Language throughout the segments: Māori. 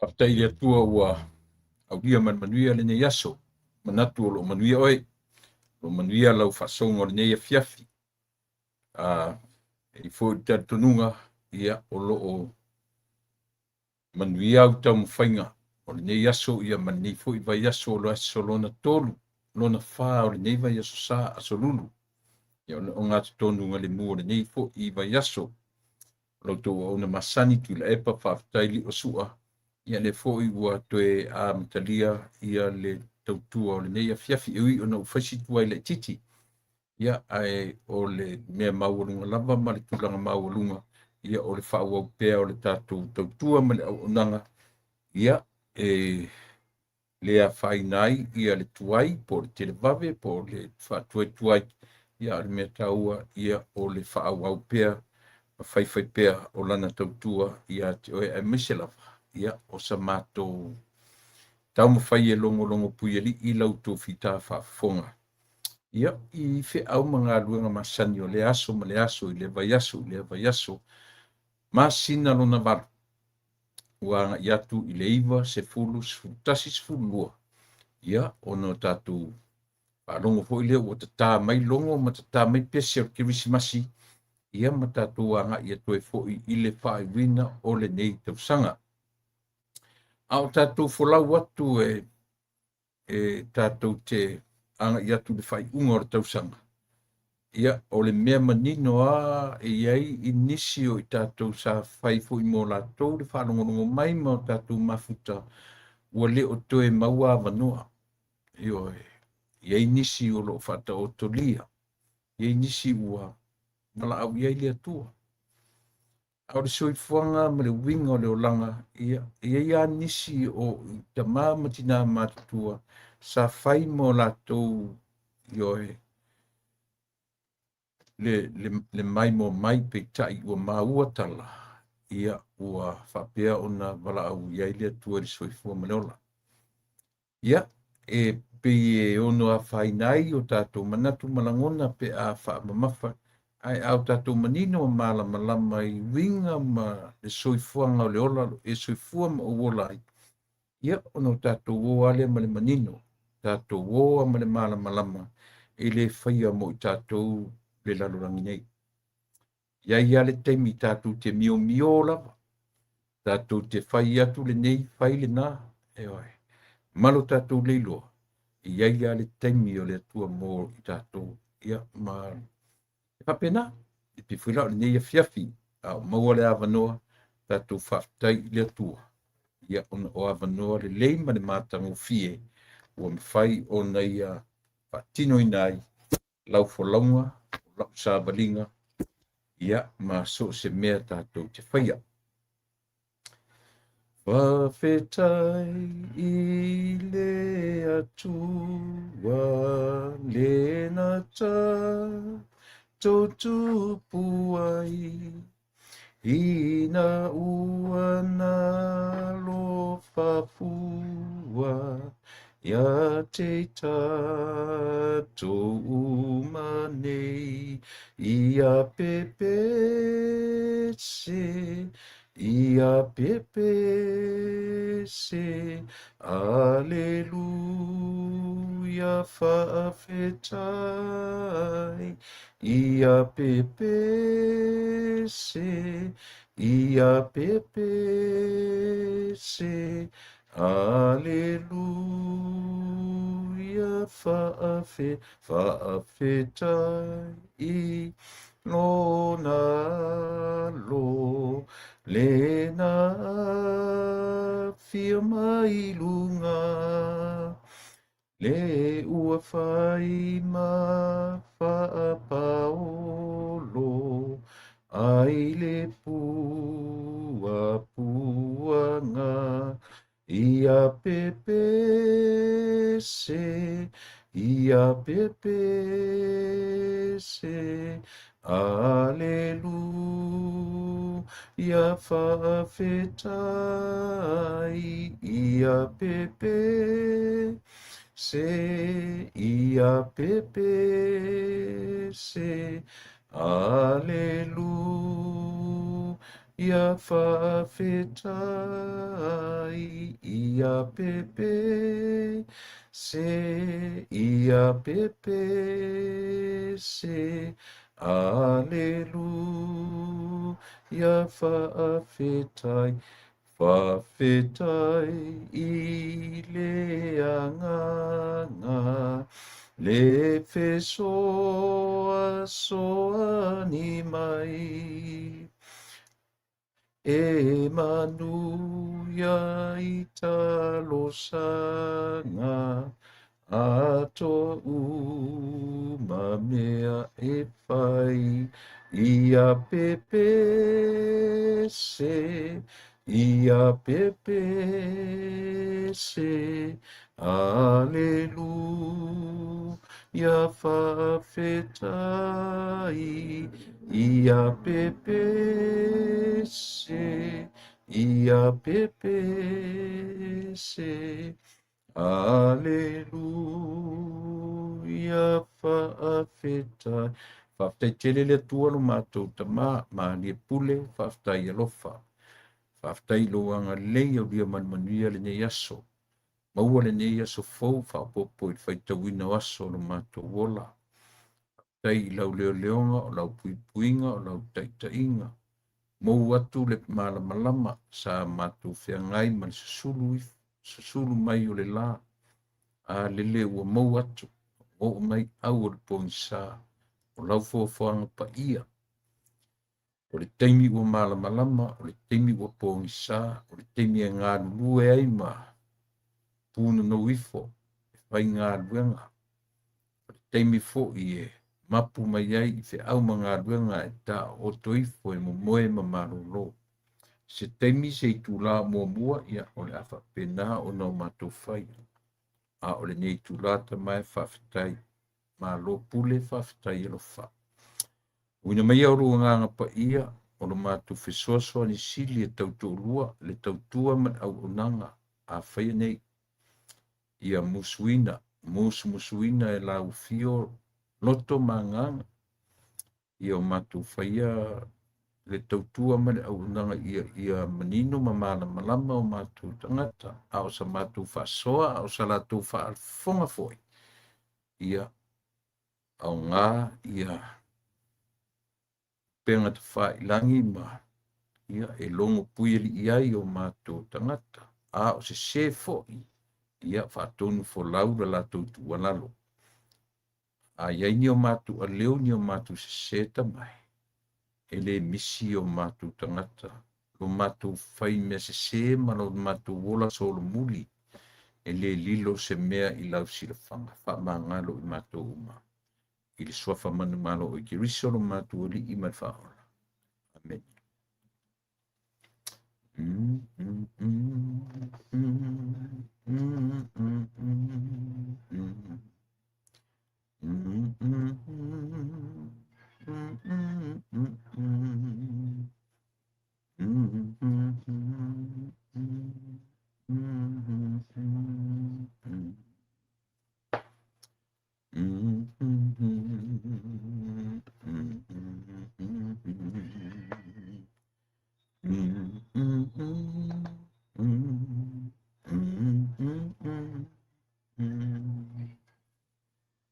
Aftai le tua ua au dia man manuia le nei aso. Manatu o lo manuia oe. Lo manuia lau whasonga o le nei afiafi. I fo te tununga ia o lo o manuia au tau mwhainga. O le nei aso ia man nei fo i vai aso o lo aso lona tolu. Lona wha o le nei vai aso sa aso lulu. Ia o ngā tonunga le mua le nei fo i vai aso. Lo to o na masani tu la epa whaftai li o sua. Ia le foi ua toe a matalia ia le tautua o le nei a fiafi ui o na ufaisi tua i le titi. Ia ai o le mea maurunga lava ma le tulanga maurunga. Ia o le whaua upea o le tātou tautua ma le au onanga. Ia le a whainai ia le tuai po le televave po le whatuai tuai. Ia le mea taua ia o le whaua upea. Whai pea o lana tautua ia te oe ai miselava. Ia o sa mātou tau mawhai e longo pui ali i lau tō whita whaafonga. Ia i whi au mga luenga masani o le aso ma le aso i le vai aso. Masina lona varu. Ua i atu i le iwa se fulu tasi se fulu lua. Ia o no tātou longo fo i le o tata mai longo ma tata mai pese o kirisimasi. Ia ma tātou anga i atu e fo i le whae wina o le nei tausanga. Au tātou folau atu tātou te anga i atu le whai unga o le tausanga. Ia o le mea manino iai i nisi o i tātou sa whai fo i mō lātou le whanongonongo mai ma o tātou mafuta ua le o toe maua wanoa. Iai nisi o lo whata o tolia. Iai nisi ua mala au iai le atua. Au le soifuanga ma le winga o le olanga, ia nisi o te māmatina mātutua, sa whai mo lātou le mai mo mai pe tai ua maua tala, ia ua whapea o na wala au iai le atua le soifua ma le ola. Ia, pe ono a whainai o tātou manatu malangona pe a whaamamafa, ai au tātou manino malama i winga ma le soifuanga o le ola, soifua ma o ola ai. Ia ono tātou o ale ma le manino, tātou o ma le malama le whaia mo i tātou le lalorangi nei. Ia le teimi tātou te mio lava, tātou te whai atu le nei, whai le nā, malo tātou leiloa, ia le teimi o le atua mo i tātou, ia ma papena i te whila o le nei a fiafi a maua le awanoa tātou whaftai le atua. Ia o awanoa le leima le mātango fie ua mwhai o nei a whatino i nai lau wholaunga, lau sābalinga, ia ma so se mea tātou te whaia. Whawhetai i le atua le na tā Tautu puai ina ua na lo whapua ia te tātou manei ia pepe se Aleluia whawhetai ia pepe se Aleluia whawhetai lona lo lena fia mai lunga le ua whai ma whaapaolo ai le puanga ia pepe se Aleluia whawhetai ia pepe se Aleluia ia whaawhetai, ia pepe se, ia pepe se, Alleluia whaawhetai, whawhetai i le anganga, le whesoa soa ni mai. E manuia i talosanga, ato uma mea e pai, ia pepe se, ia pepe se, Alleluia whawhetai, ia pepe se, ia pepe se, Alleluia whaawhetai. Whawhetai tele le tua lo mātou ta mā lia pule, whawhetai alofa. Whawhetai loanga lei au lia manuia le nei aso. Maua le nei aso fau, whapopo i whaitawina aso lo mātou wola. Tai lau leo leonga, o lau puipuinga, o lau taitainga. Mou atu le malama sa mātou whiangai man susulu mai o le la. A lele ua mau atu, o mai au o le pongisa, o lau foafoanga pa ia. O le teimi ua malama, o le teimi ua pongisa, o le teimi e ngā lue ai ma, pūna no ifo, e whai ngā luenga. O le teimi fo i e, mapu mai ai i whi au ma ngā luenga e ta o to ifo e mo moe ma marolo. Se teimi se i tū la mua ia o le awha pena o no mātou whai. A o le nei tūlata mai whawhetai, mā lo pule whawhetai alo wha. Uina mai au rua nganga pa ia, o lo mātu whesoasoa ni sili e tautolua, le tautua man au unanga, a whaia nei. Ia musuina e lau fio, loto manganga. Ia o mātu whaia, le tautua man au unanga ia manino ma malama o mātu tangata, a o sa mātu whasoa, a o sa lātu whaalfonga foi. Ia au ngā ia penga te whailangi ma ia e longo puiri iai o mātu tangata, a o se foi, ia whaatonu fo laura lātu tuanalo. A iai ni o mātu a leo ni o mātu se tamai. Ele misi o mātu tangata, lo mātu whai mea se ma lo mātu wola solo muli, ele lilo se mea i lau sila whanga, wha mangalo i mātu uma. I le swafa manu malo o i kiriso lo mātu oli i mai whaola. Amen.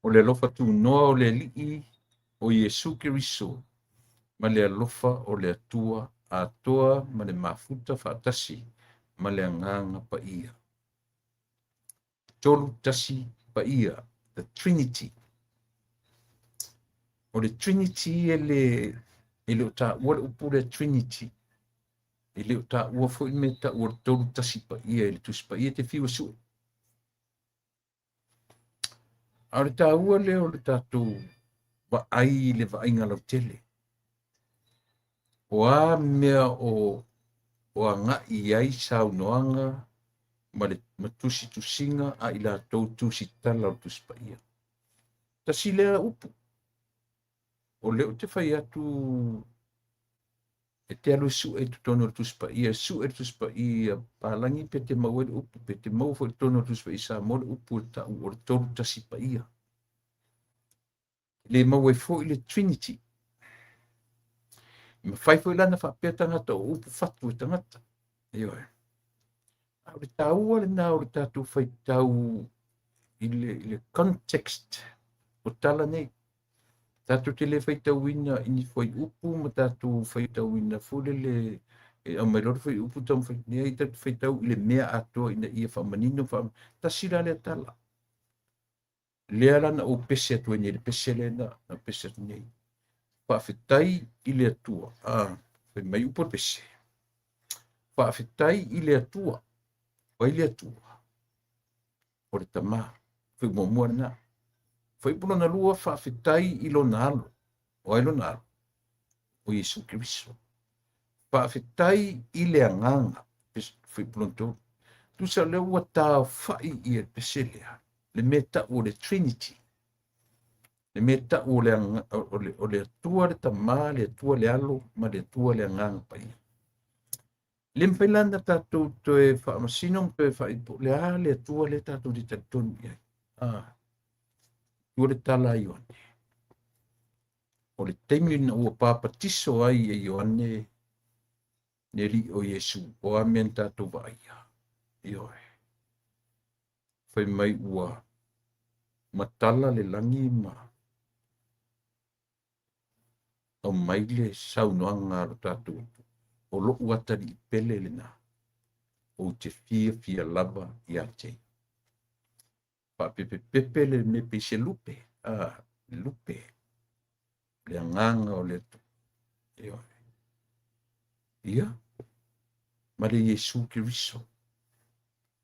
O le alofa tu noa o le lii o Iesu Keriso, ma le alofa o le atua atoa ma le mafuta whaatasi, ma le anganga pa ia. Tolu tasi pa ia, the Trinity. O le Trinity ele o ta ua le upu le Trinity. Ele o ta ua fo i me ta ua tolu tasi pa ia, ele tusi pa ia te fiwa sui. A le ta ua le o le tātou wa ai le wa ainga lau tele. O a mea o a ngā i ai sau noanga, ma le matusi tusinga a ila tau tusi tala o tusi pa ia. Tasi lea upu. O leo te whai atu e te alu su e tutono o tusi pa ia, su e tusi pa ia, pālangi pe te mau e upu, pe te mau fo e tutono o tusi pa ia, sa mo le upu e tau o le tolu tasi pa ia. Le mau e fo i le Trinity. Ma fai foi lana whapea tangata o upu whatu e tangata. Io e. Au le tāua le nā o le tātou whai tau i le context o tala nei. Tātou te le whai tau ina ini whai upu, ma tātou whai tau ina fule le au mai lor whai upu tau whai nei, tātou whai tau i le mea atoa ina ia whamanino wham. Ta sira le tala. Lea lana o pese atua nei, le pese le na pese atua nei. Whawhetai i le atua. Whai mai upo pese. Whawhetai i le atua. Wai le atua. O le tamā. Whai mua na. Whai puno na lua whawhetai i lo nalo. O ai lo nalo. O Yesu Kiriso. Whawhetai i le anganga. Whai puno tō. Tu sa leo ua tā whai i e pese lea. Le meta o le Trinity. Le meta o le atua le tamā, le atua le alo, ma le atua le anganga pai. Le mpelanda tātou toe whaamasino, toe whaipo, le atua le tātou di tatonu iai. Tua le tala i ane. O le teimi na ua pāpatiso ai e Ioane, ne li o Yesu, o amen tātou vaia. Ioe. Whai mai ua matala le langi ma. O mai le saunoanga alo tātou. O lo watari i pele le na. O te fia lava i a te. Pa pepe le me pe se lupe. Lupe. Le anganga o le tu. Ia. Ma le Yesu Kiriso.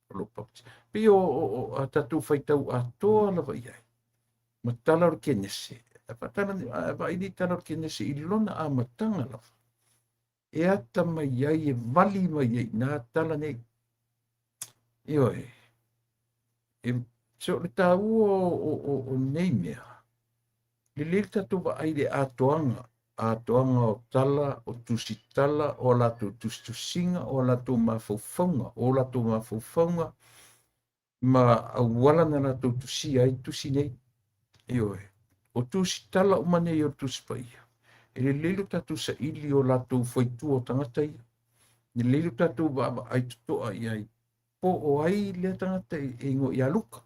O lo papti. Pe o a tātou whaitau a toa lava i ai. Ma tala o kenese. Apa ini tala o kenese i lona a matanga lava. E ata mai ai, e vali mai ai, nā tala nei. Ioe. E so le tā ua o nei mea. Le lele tatu wa ai le atoanga. Atoanga o tala, o tusi tala, o lato tustusinga, o lato mafaufaunga, o lato mafaufaunga. Ma awala na lato tusi ai, tusi nei. Ioe. O tusi tala o mane o tusi paia. E le lelo tatu sa ili o lato whaitu o tangata ia. Le lelo tatu wa ai tutoa ia i. Po o ai le tangata e ingo i aluka.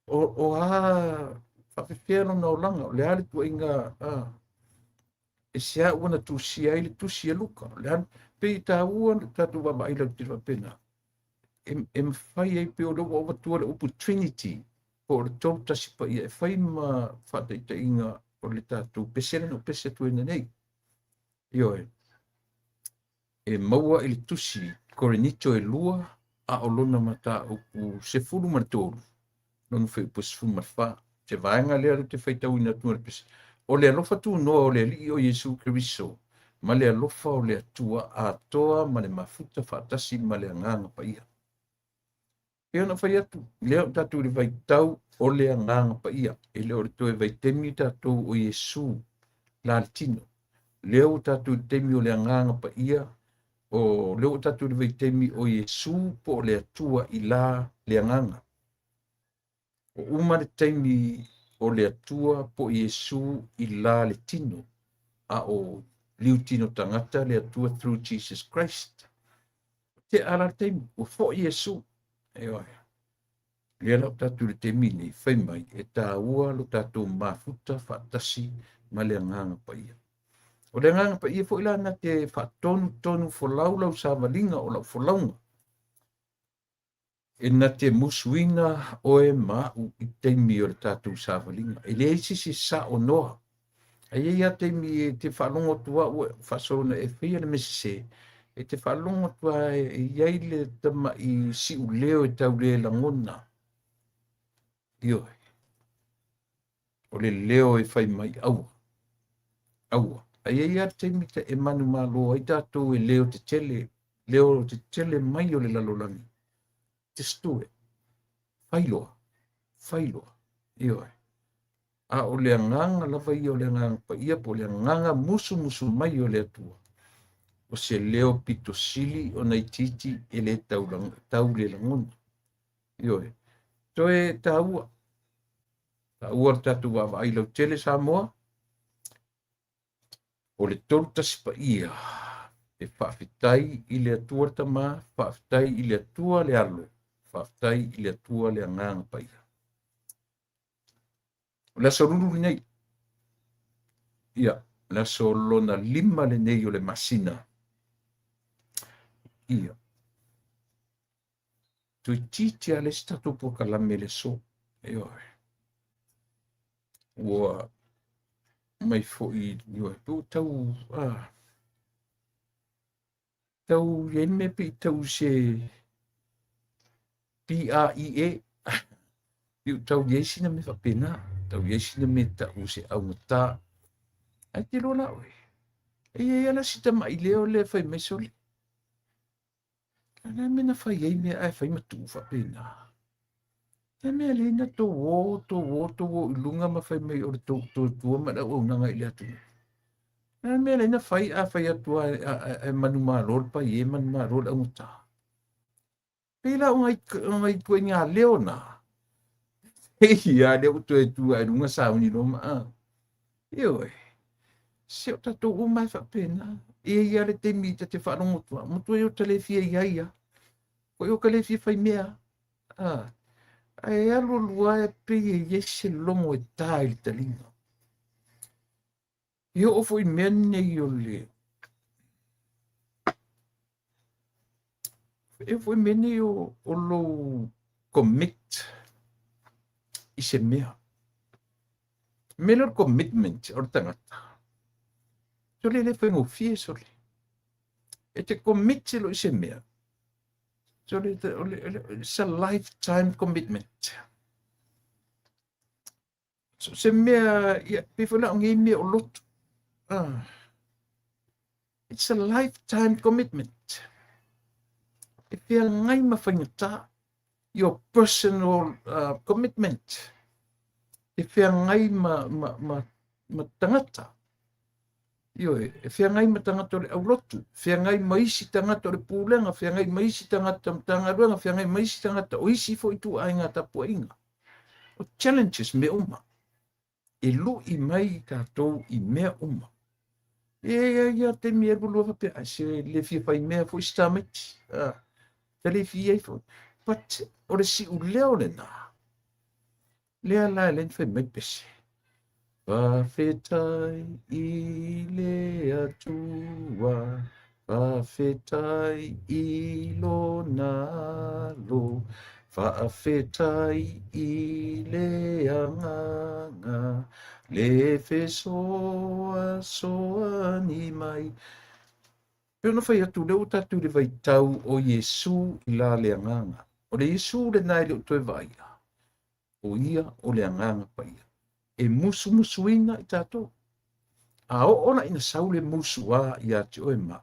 O whawhiwhiano na o langa. Le ale tua inga e sea wana tusi ai le tusi aluka. Le ale pe i tā ua tatu wa ai lau tira pena. E mwhai ai pe o lo wa tua le upu Trinity. Po o le tau tasi pa ia. E whai ma whataita inga o le tātou pesere no pese tu ina nei. Ioe. E maua i le tusi, korenito e lua, a o lona mata upu se fulu martolu. Nonu whai upu se fulu marfa. Te vaenga lea lu te whaitau ina tua le pese. O le alofa tu noa o le li o Yesu Kiriso. Ma le alofa o le atua a toa ma le mafuta whaatasi ma le anganga pa ia. E ona whai atu, leo tatu le vaitau o le anganga pa ia. E leo le toe vaitemi tatu o Yesu la tino. Leo tatu temi o le anganga pa ia. O leo tatu le vaitemi o Yesu po le atua i la le anganga. O uma le temi o le atua po Yesu i la le tino. A o liu tino tangata le atua through Jesus Christ. Te ala temi o fo Yesu. Eo ai. Lea lau tatu le temi ni whai mai e tā ua lo tatu mafuta whaatasi ma le anganga pa ia. O le nganga pa ia fo ilana te whaatonu fo laulau sa walinga o lau fo launga. E na te musuina o e mau i teimi o le tātou sa walinga. E le eisi si sa o noa. E ia teimi e te whalongo tua ue whasona e whia le mesise. E te whalongo tua e iei le tama i si u leo e tau le langona. Ioe. O le leo e whai mai aua. Aua. Ai ia teimi te e manu malo ai tātou e leo te tele mai o le lalolangi. Te stue. Whailoa. Whailoa. Ioe. A o le anganga lava ia o le anganga pa ia po le anganga musu mai o le atua. O se leo pito sili o nei titi e le tau le langona. Ioe. Toe taua. Taua tatu wa ai lau tele sa moa. o le tolu tasi pa ia, e whaafitai i le atua le tamā, whaafitai i le atua le alo, whaafitai i le atua le anganga pa ia. O le aso ruru nei, ia, le aso lona lima le nei o le masina. Ia. Tui titi a le statu po kalame le so. Ia. Ua mai fo i ua pu tau tau ye me pe tau se PREA. Piu tau ye sina me fa pena. Tau ye sina me tau se au mata. Ai te rola oe. E ala sita mai leo le fai mesoli. Ana mena fai ei me ai fai matu fa pena. E mea leina tō wō ilunga ma whai mai o tō tua ma da o nanga ili atu. E mea leina whai a whai atua e manu maa rol pa i e manu maa rol au ta. Pela o ngai koe ngā leo na. Hei a leo to e tua e runga sa uni roma a. Eo e. Seo tato o mai wha pena. E ia le te mita te whanongo tua. Mutu e o tale fia ia. Koe o ka le fia whai mea. Ai alo lua e pe e yese longo e tai le talinga. Io o foi mene io le. E foi mene io o lo commit i se mea. Melo commitment o tangata. Sole le foi ngofie sole. E te commit se lo i se mea. Sole it's a lifetime commitment. So se mea, pifuna ngi mea o lotu. It's a lifetime commitment. If you're ngai mawhaingata, your personal commitment. If you're ngai ma tangata, if you're ngai ma tangata o le aulotu, if you're ngai maisi tangata o le pūlenga, if you're ngai maisi tangata mtangaruanga, if you're ngai maisi tangata o isi fo itu ainga tapu inga. O challenges me uma. E lu i mai tātou i mea uma. Ia te mea rulu hape, se le fia fai mea fo istamiti. Te le fia i fo. But, o le si u leo le nā. Lea la len fai mai pese. Whawhetai i le atua, whawhetai i lo nalo, whawhetai i le anganga, le whesoa soa ni mai. Peo na whai atu leo tatu le vai tau o Yesu i la le anganga. O le Yesu le nai leo toe vaia. O ia o le anganga pa ia. E musu ina i tātou. A o ona ina saule musu a i ati o e ma.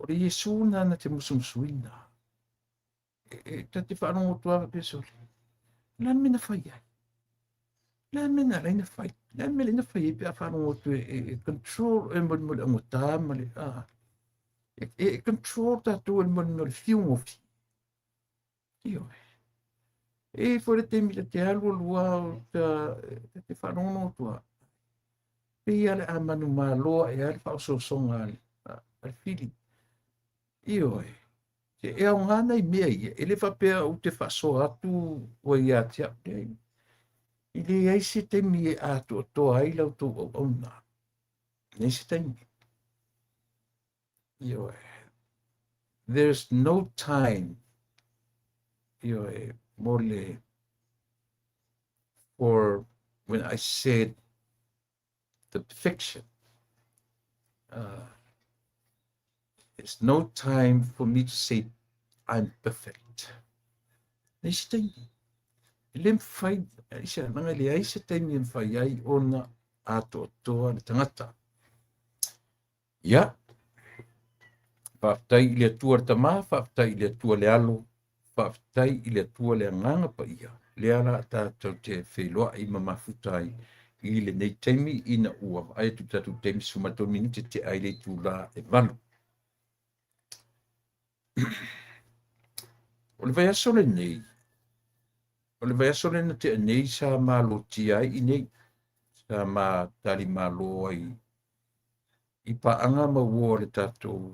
O le Yesu nana te musu ina. E te whanongo tuawa pesori. Lan mena whai ai. Lan mena reina whai. Lan mena ina whai e pia whanongo tu e control e mwere ango tāma le. E control tātou e mwere whiungo fi. Iyo e. E fore te mita te alu lua o te whanongo tua. Pe ale a manu maa loa e ale whao songa ale. Al fili. Iyo e. Te ea o ngana i mea ia. Ele whapea u te whaso atu o ia te apne. I le eise te mi e atu o toa aila o tō au nā. Neise te mi. Iyo e. There's no time. Iyo e. Mole or when I said the perfection, there's no time for me to say I'm perfect. Neise taimi. Lem fai, isa nanga le aisa taimi em fai ai ona ato toa le tangata. Ia. Whaftai i le atua tama, whaftai i le atua le alo, whaftai i le atua le anganga pa ia. Le ala tātou te wheloa i mamafutai i le nei taimi ina ua. Ai tu tātou taimi sumatou minute te aile tu la e valu. O le vai aso le nei. O le vai aso le na te nei sa malo ti ai i nei. Sa ma tali malo ai I paanga maua o le tātou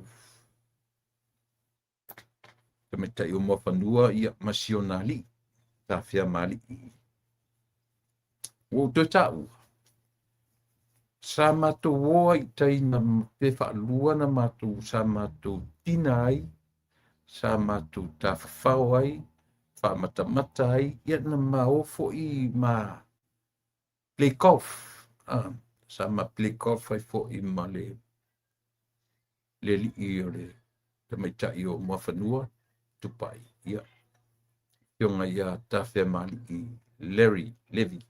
tamatai o mawhanua ia masionali, tāwhia mali. O te tau, sa mātou oa i taina pe whaalua na mātou, sa mātou tina ai, sa mātou tāwhawhau ai, whaamatamata ai, ia na maofo i ma play golf. Sa ma play golf ai fo i ma le li i o le tamatai o mawhanua tupai. Ia, ionga ia tāwhia mali i Larry Levy.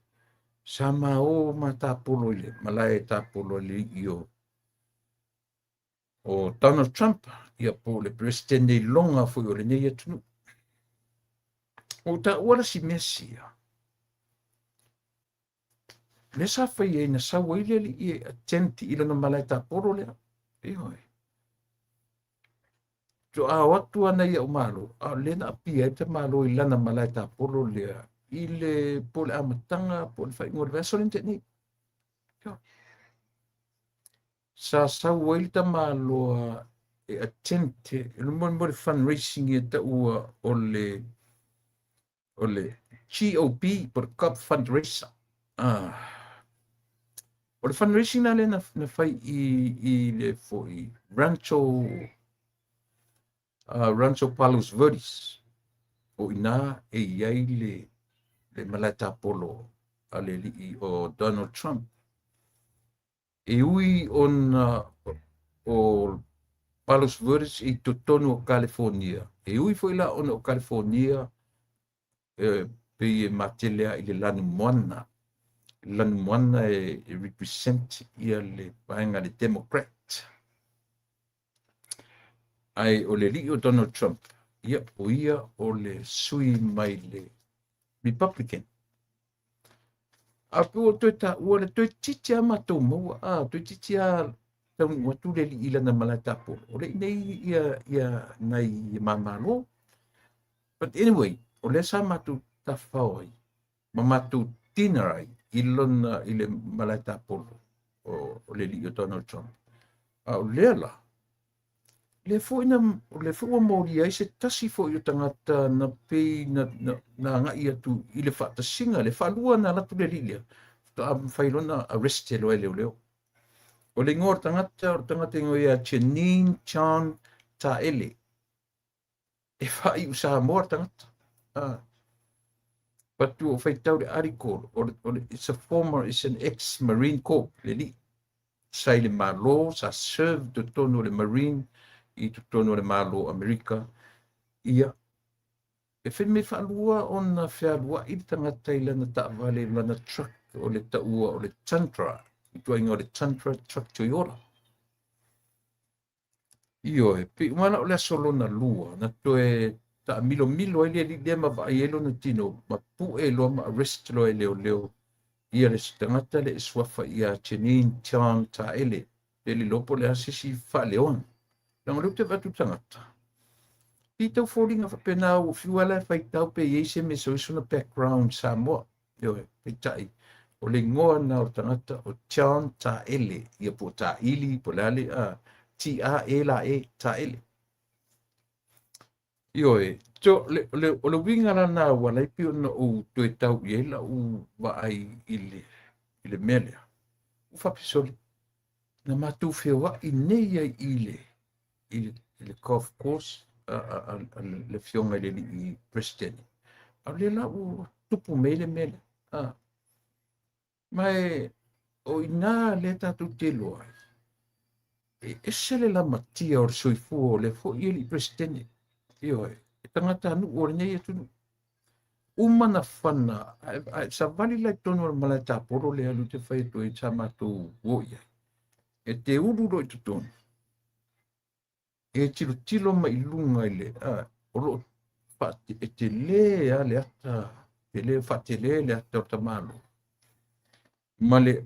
Sa o ma tāpolo i le, malai tāpolo le i o Donald Trump, ia po le president nei longa fo i o le nei atunu. O ta ora si mesia. Le sa fai e na sa waile li i atenti ila na malai tāpolo le. Ioi. Jo a watu ana ia o malo, a le na apia te malo i lana malai tāpolo le. I le po le amatanga, po le fai ngor vesolin te ni. Sa waile ta malo e atente, e mo le fundraising e ta ua o le GOP, po le cup fundraiser. O le fundraising na le na fai i le fo i Rancho Palos Verdes. O ina e iai le malata polo a le li o Donald Trump. E ui o Palos Verdes i totonu o California. E ui foi la o California pe e matelea i le lanu moana. Lanu moana e represent ia le paenga le Democrat. Ai o le li o Donald Trump. Ia o le sui mai le Republican. Apu o toita ua le toi titi a matou maua. Toi titi a tau watu le li ila na malata po. O le nei ia nai mamalo. But anyway, o le sa matou tafao ai. Ma matou tina ai ilona i le malata po o le li o Donald Trump. O le la. Le fo mo ai se tasi fo i tangata na pe na nga ia tu i le fata singa le falua na la tu le lilia to am failona arrest lo leo o le ngor tangata ngo ia chenin chan ta ele e fa i usa mo tangata but tu o fai tau le article or it's an ex marine corps le li sai le malo sa serve de tono le marine i tono le malo Amerika ia e fe me whalua o na whialua i tangata i lana ta vale lana truck o le taua o le Tantra i tua inga o le Tantra truck Toyota io e pe umana o le solona lua na toe ta milo ai le ma va elo na tino ma pu e lo ma arrest lo e leo ia le tangata le swafa ia chenin chan ta ele le lopo le asisi fa leon lang lu te batu tangata i tau fōringa whapena o whiwala whai tau pe eise me soisuna background Samoa. Io e tai. O le ngoa na o tangata o Chan ta ele. Ia po ta ili po lale a ti a e la e ta ele. Io e. O le winga la na wala i pio na o tue tau i la u wa ai ile melea. U whapisori. Na matu whiwa i nei ai ile golf course. Le fionga le i president. A le la u tupu mele. Mai o ina le tatu te loa. E sele la matia o soifu o le fo i li president. Io e tangata anu o nei e tunu. Umana whana. Sa vali lai tono o malata poro le alu te whai to e tamatu woia. E te ururo i tutonu. E tilo mai lunga i le oro fati e te le ale ata te le fati le ata o tamalo male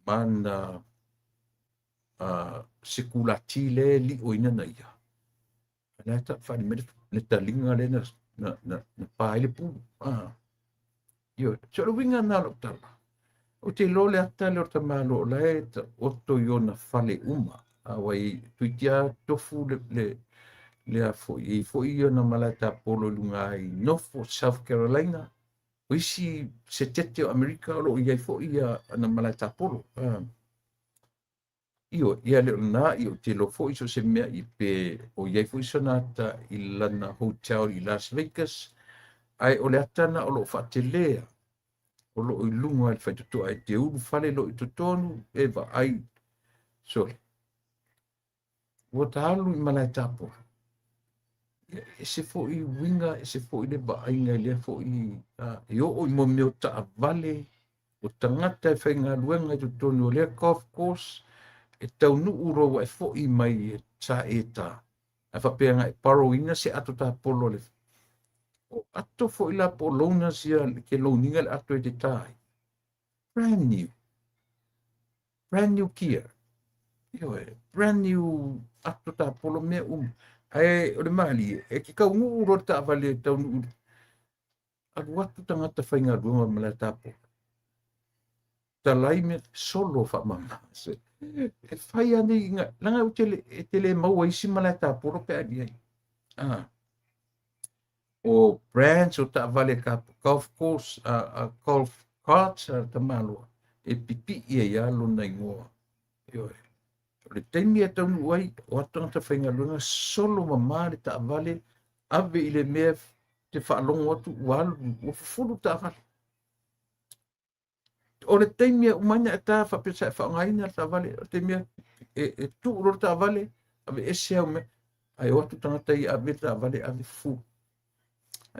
mana sekulati le li o ina na ia ana ta fani me le talinga le na pa ile pu io so winga na lo tala o te lo le ata le o ta malo la e ta oto i ona fale uma. A wai tuitia tofu le a fo i ona malata polo lunga ai Norfolk, South Carolina. O isi se tete o Amerika o lo i fo i ana malata polo. Ia le ona i o te lo fo i so se mea i pe o iai fo i so nata i lana hotel i Las Vegas. Ai o le atana o lo whatelea. O lo i lunga i whaitutu ai te uru whale lo i tutonu e wa ai. Sorry. Ua ta alu i malai tapo. E se fo i winga, e se fo i le ba ainga le fo i o mo meo ta a vale. O tangata e whainga luenga i tutonu o lea golf course. E tau nu uro wa e fo i mai e ta e ta. A whapeanga e paro ina se ato ta polo le. O ato fo i la polona sia ke lo ninga le ato e te tai. Brand new. Brand new Kia. Io e brand new ato ta polo me Ai o le mali e ki ka ngu ro ta vale ta nu. A watu tangata whainga runga mala tapo. Ta lai me solo fa mama. E whai ane inga. Langa u tele maua isi mala tapo ro pe adi ai. O branch o ta vale ka golf course, golf carts ta malua. E pipi ia lo na ingoa. Io e. Le teimi e tau nuai, o atanga whainga lunga, solo mamare ta vale, ave i le mea te whaalongo atu, walu, o fufuru ta vale. O le teimi e umaina e ta whapesa e whaangaina ta vale, o teimi e tu uro ta vale, ave ese au me, ai o atu tangata i ave ta vale, ave fu.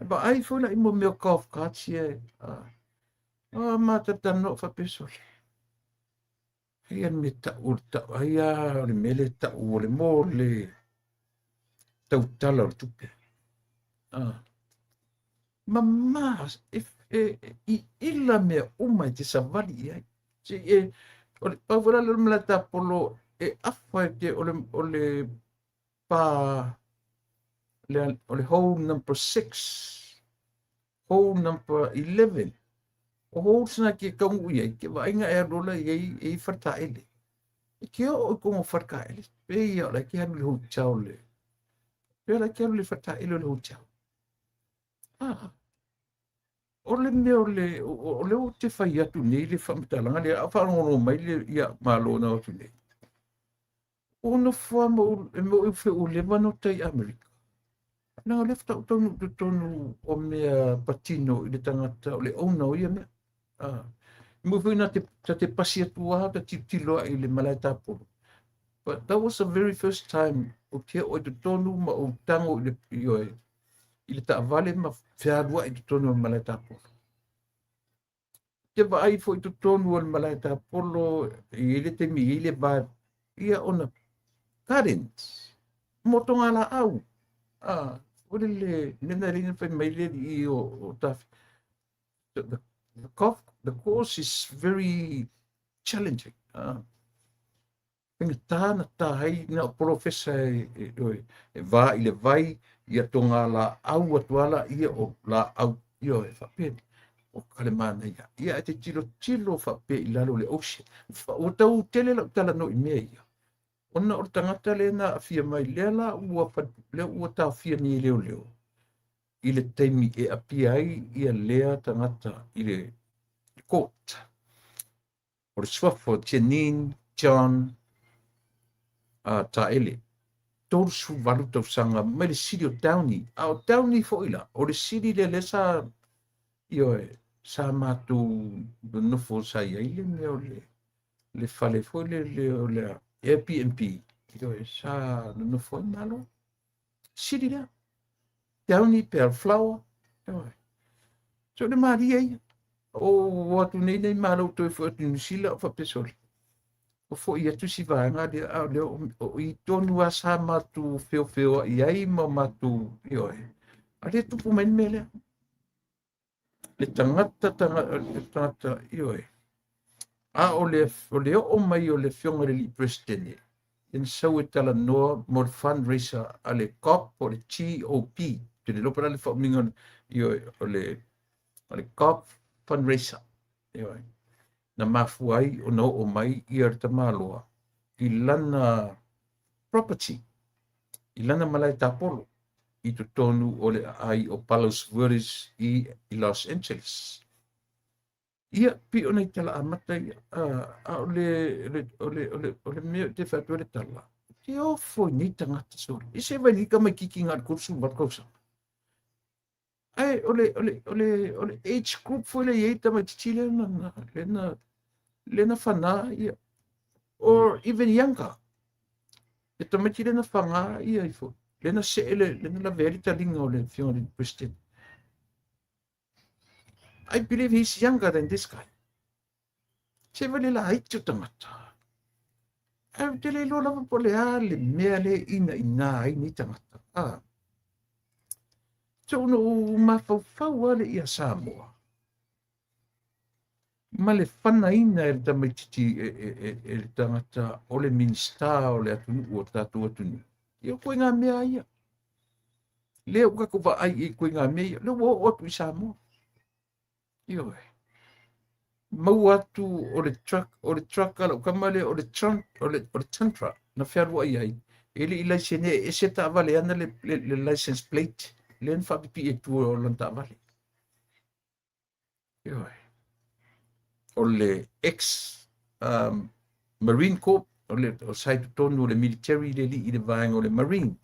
Ba ai funa imo meo golf carts e, mata tano whapeso. Ia me ta urta, aia, le mele ta ure mo le tau tala o tupe. Mama, i ila mea uma te savali ai. Se o le pawara le mlata polo e afa te o le pa o le hole number 6, hole number 11. O hole sina ke kaungu iai, ke wainga e rola iai e farta ele. Ke o kongo farka ele. Pe ia la ke hanu le hou chao le. Pe la ke hanu le farta ele le hou chao. O le mea o le o te whai atu nei le whamitalanga le a whanongo mai le ia malo na atu nei. O na wha mo e mo i whi o le wano tai Amerika. Nanga lefta o tonu o mea patino i le tangata o le ona o ia mea. Mo whi na te pasi atu a ta titiloa i le malai taporo. But that was the very first time o te o te tonu ma o tango i le taavale ma whiarua i te tonu o malai taporo. Te vai foi tu tonu o malai tapolo i le te mi i le ba ia ona current. Motonga la au. Ore le nena ringa whai mai le i o tafi. The course is very challenging. Penga tāna tāhei na profesa e vā i le vai i a tonga la au atuala ia o la au ia e whapeni. O kale mana ia. Ia te tilo whape i lalo le ose. O tau tele la tala no i mea ia. Ona o tangata le na awhia mai lea la ua tā awhia ni leo. I le teimi e apia ai ia lea tangata i le court. O le swafo Janine, John, ta ele. Torsu walu tau sanga mai le siri o Downey. O Downey fo ila. O le siri le lesa ioe sa matu no fo sa ile me le fale fo le Airbnb ioe sa no fo malo siri la Downey per flower ioe so le maria o watu nei malo to fo tu sila fa pesol o fo ia tu si va nga le o i tonu asa matu feo ai ma matu ioe ale tu pu men mele le tangata ioe. O le o mai o le fionga le li presidente. In sau e tala noa mo le fundraiser a le COP o le GOP. Te le lopera le whamingon ioe o le COP fundraiser. Ioe. na mafuai o no o mai i ar tamaloa i lana property i lana malai tapolo i to tonu o le ai o Palos Verdes i Los Angeles. Ia pi ona i tala amata ia a ole mea te whātua le tala. Te ofo ni tangata sori. I se vai ka mai kiki ngā kursu markausa. Ai ole age group foi le iei tama titile lena whana ia. Or even younger. E tama ti lena whanga ia i fo. Lena seele, lena la veri talinga o le whionga le president. I believe he's younger than this guy. Se vale la haitu tangata. Ai te le lola po le ale mea le ina ai ni tangata. So no mafau ale ia Samoa. Ma le whana ina e tamaititi e tangata o le minsta o le atunu o tatu atunu. Ia koe ngā mea ia. Leo kako wa ai i koe ngā mea ia. Leo o atu i Samoa. Ia e. Mau atu o le truck ala o kamale o le tantra na whiarua i ai. Ele i laisene e se ta avale ana le license plate. Le nfa pipi e tu o lanta avale. Ia e. O le ex Marine Corps, o sai tonu o le military le li i le vaenga o le Marine.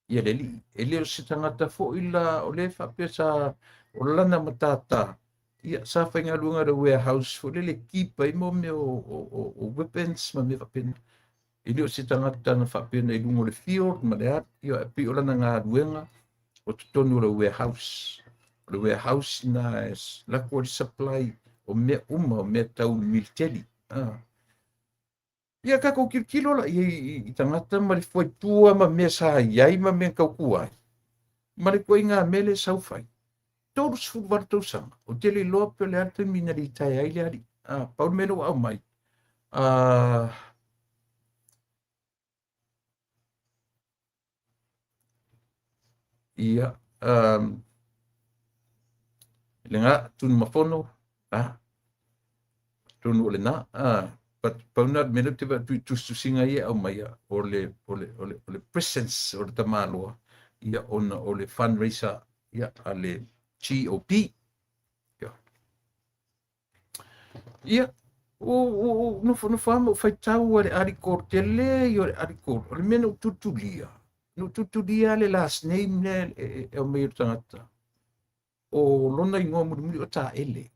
Ia le li. E leo se tangata fo ila o le whapea sa o lana matata. Ia sa whainga luanga le warehouse fo le kipa i mo me o weapons ma me whapena. E leo se tangata na whapena i lungo le field ma le at. Ia pi o lana ngā luenga o tonu o le warehouse. O le warehouse na lako le supply o mea o mea tau military. Ia kako kirkilo la i tangata ma le whaitua ma mea sa iai ma mea kaukua. Ma le koe ngā mele saufai. Tōru sfuru wartau sanga. O te le loa pe le arte mina li tai ai le ari. Paul melo au mai. Ia. Le ngā tunu mafono. Tunu ole na. Pauna mena te va tu singa ia au mai o le presence o le tamaloa ia ona o le fundraiser ia ale GOP ia o no famo fai tau ale ariko tele ia ale ariko le mena tutulia no tutulia le last name le e o mai tangata o lona ingo muri o ta ele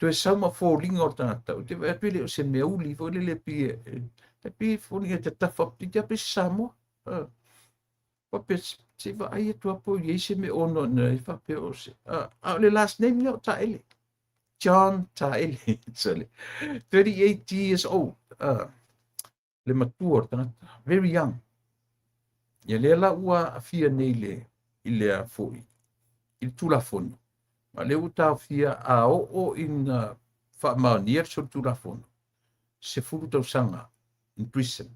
to e sama fo linga o tangata o te pele o se meuli fo le pi pi fo ni te tafa pi te pe samo pape se va ai tu apo ye se me ono ne fa pe o se le last name no ta ele John ta ele sorry 38 years old le matua tangata very young ye le la ua afia nei le ile a foi il tulafono ma le uta afia a o in fa ma nier so tulafono se fulu tau sanga in prison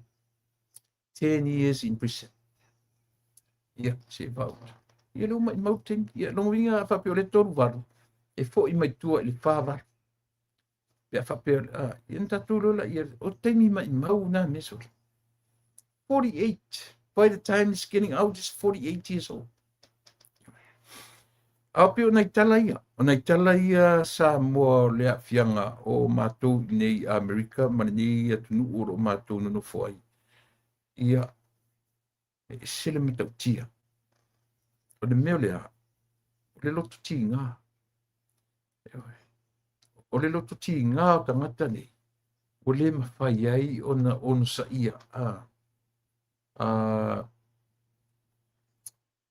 10 years in prison ia se va ia lo mai mountain ia lo vinga fa pe le toru varu e fo i mai tua le fava pe fa pe in tatulo la ia o temi mai mau na meso 48 by the time he's getting out is 48 years old Api o nei tala ia sa mo le fianga o matou nei Amerika ma nei atunu o matou no foi. Ia sele me tia. O le meo lea. O le lotu tinga. O le lotu tinga o tangata nei. O le mawhai ai ona sa ia.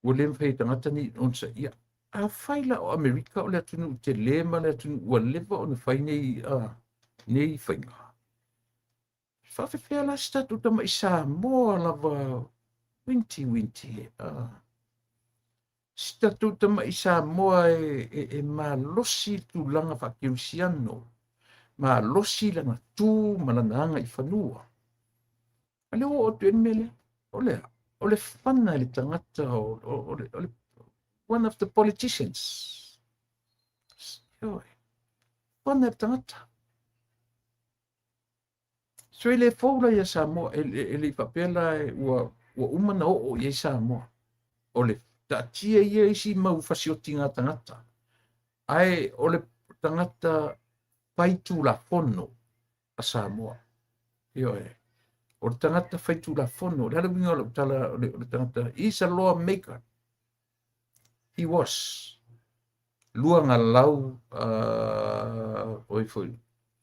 O le mawhai tangata nei ona sa ia. A faila o Amerika o le atunu te lema le atunu ua lewa o na whai nei whainga. Whawhewhea la statu tama i Samoa lava winti. Statu tama i Samoa e malosi tu langa whakiusiano. Malosi langa tū malananga i whanua. Ale o tu enmele, o le whana le tangata o le one of the politicians. pana tangata. So ele foula ia Samoa, ele papela ua umana o ia Samoa. Ole tatia ia isi mau fasioti ngā tangata. Ai ole tangata paitu la fono a Samoa. Io e. O le tangata whaitu la fono. Lala winga o le tala o le tangata. He's a law maker. He was. Lua ngā lau oi foi.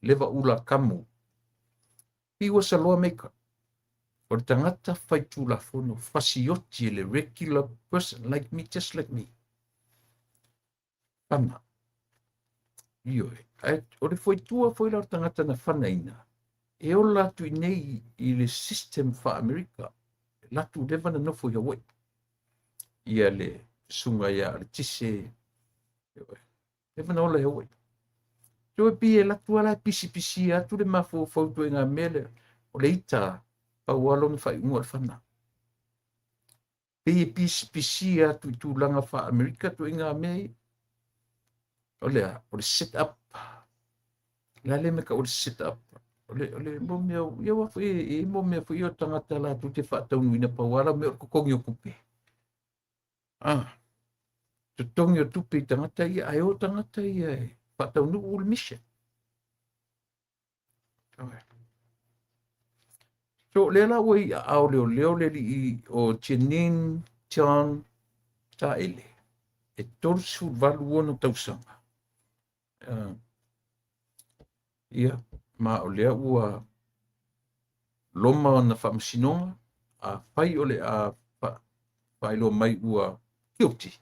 Leva ula kamu. He was a law maker. O le tangata whaitu la fono. Fasioti le regular person like me, just like me. Pana. Io e. O le whaitua foi la tangata na whanaina. E o latu i nei i le system fa Amerika. Latu lewa na nofo ia wai. Ia le sunga ia le tise. Lewa na ola ia wai. Tio e pia latu ala pisi pisi atu le mafo fautu e ngā mele. O le ita pa walo na whai unga whana. Pia pisi pisi atu i tūlanga fa Amerika tu e ngā mei. O le set up. La le meka o le set up. Ole momia ia wa foi momia foi o tangata la tu te whatau ina pa wala me o kokongi o kupe. Tu tongi o tupe tangata ia ai o tangata ia whatau nu ul mission. So le la wei au leo le li o Chenin Chan ta ele. E torsu valu ono tausanga. Ia ma o lea ua loma na whamasinonga, a whai ole a whailo mai ua guilty.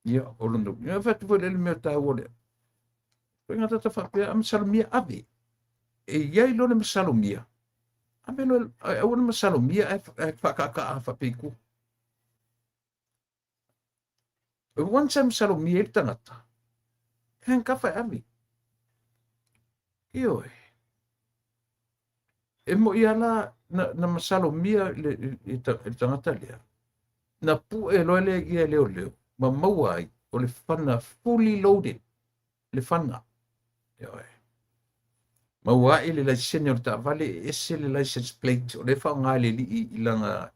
Ia, o londo. Ia, whatu wale le mea tā ole. Koe ngā tata whapea, a masalomia ave. E iai lo le masalomia. Ave lo, a ole masalomia, e whakaka a whapeiku. E wansa masalomia e tangata. Hen ka whai ave. Io e mo ia la na masalomia le tangata lea. Na pu e loe le ia leo. Ma maua ai, o le whana fully loaded. Le whana. Maua ai le laisene o le ta'avale, ese le license plate, o le whaonga le li i langa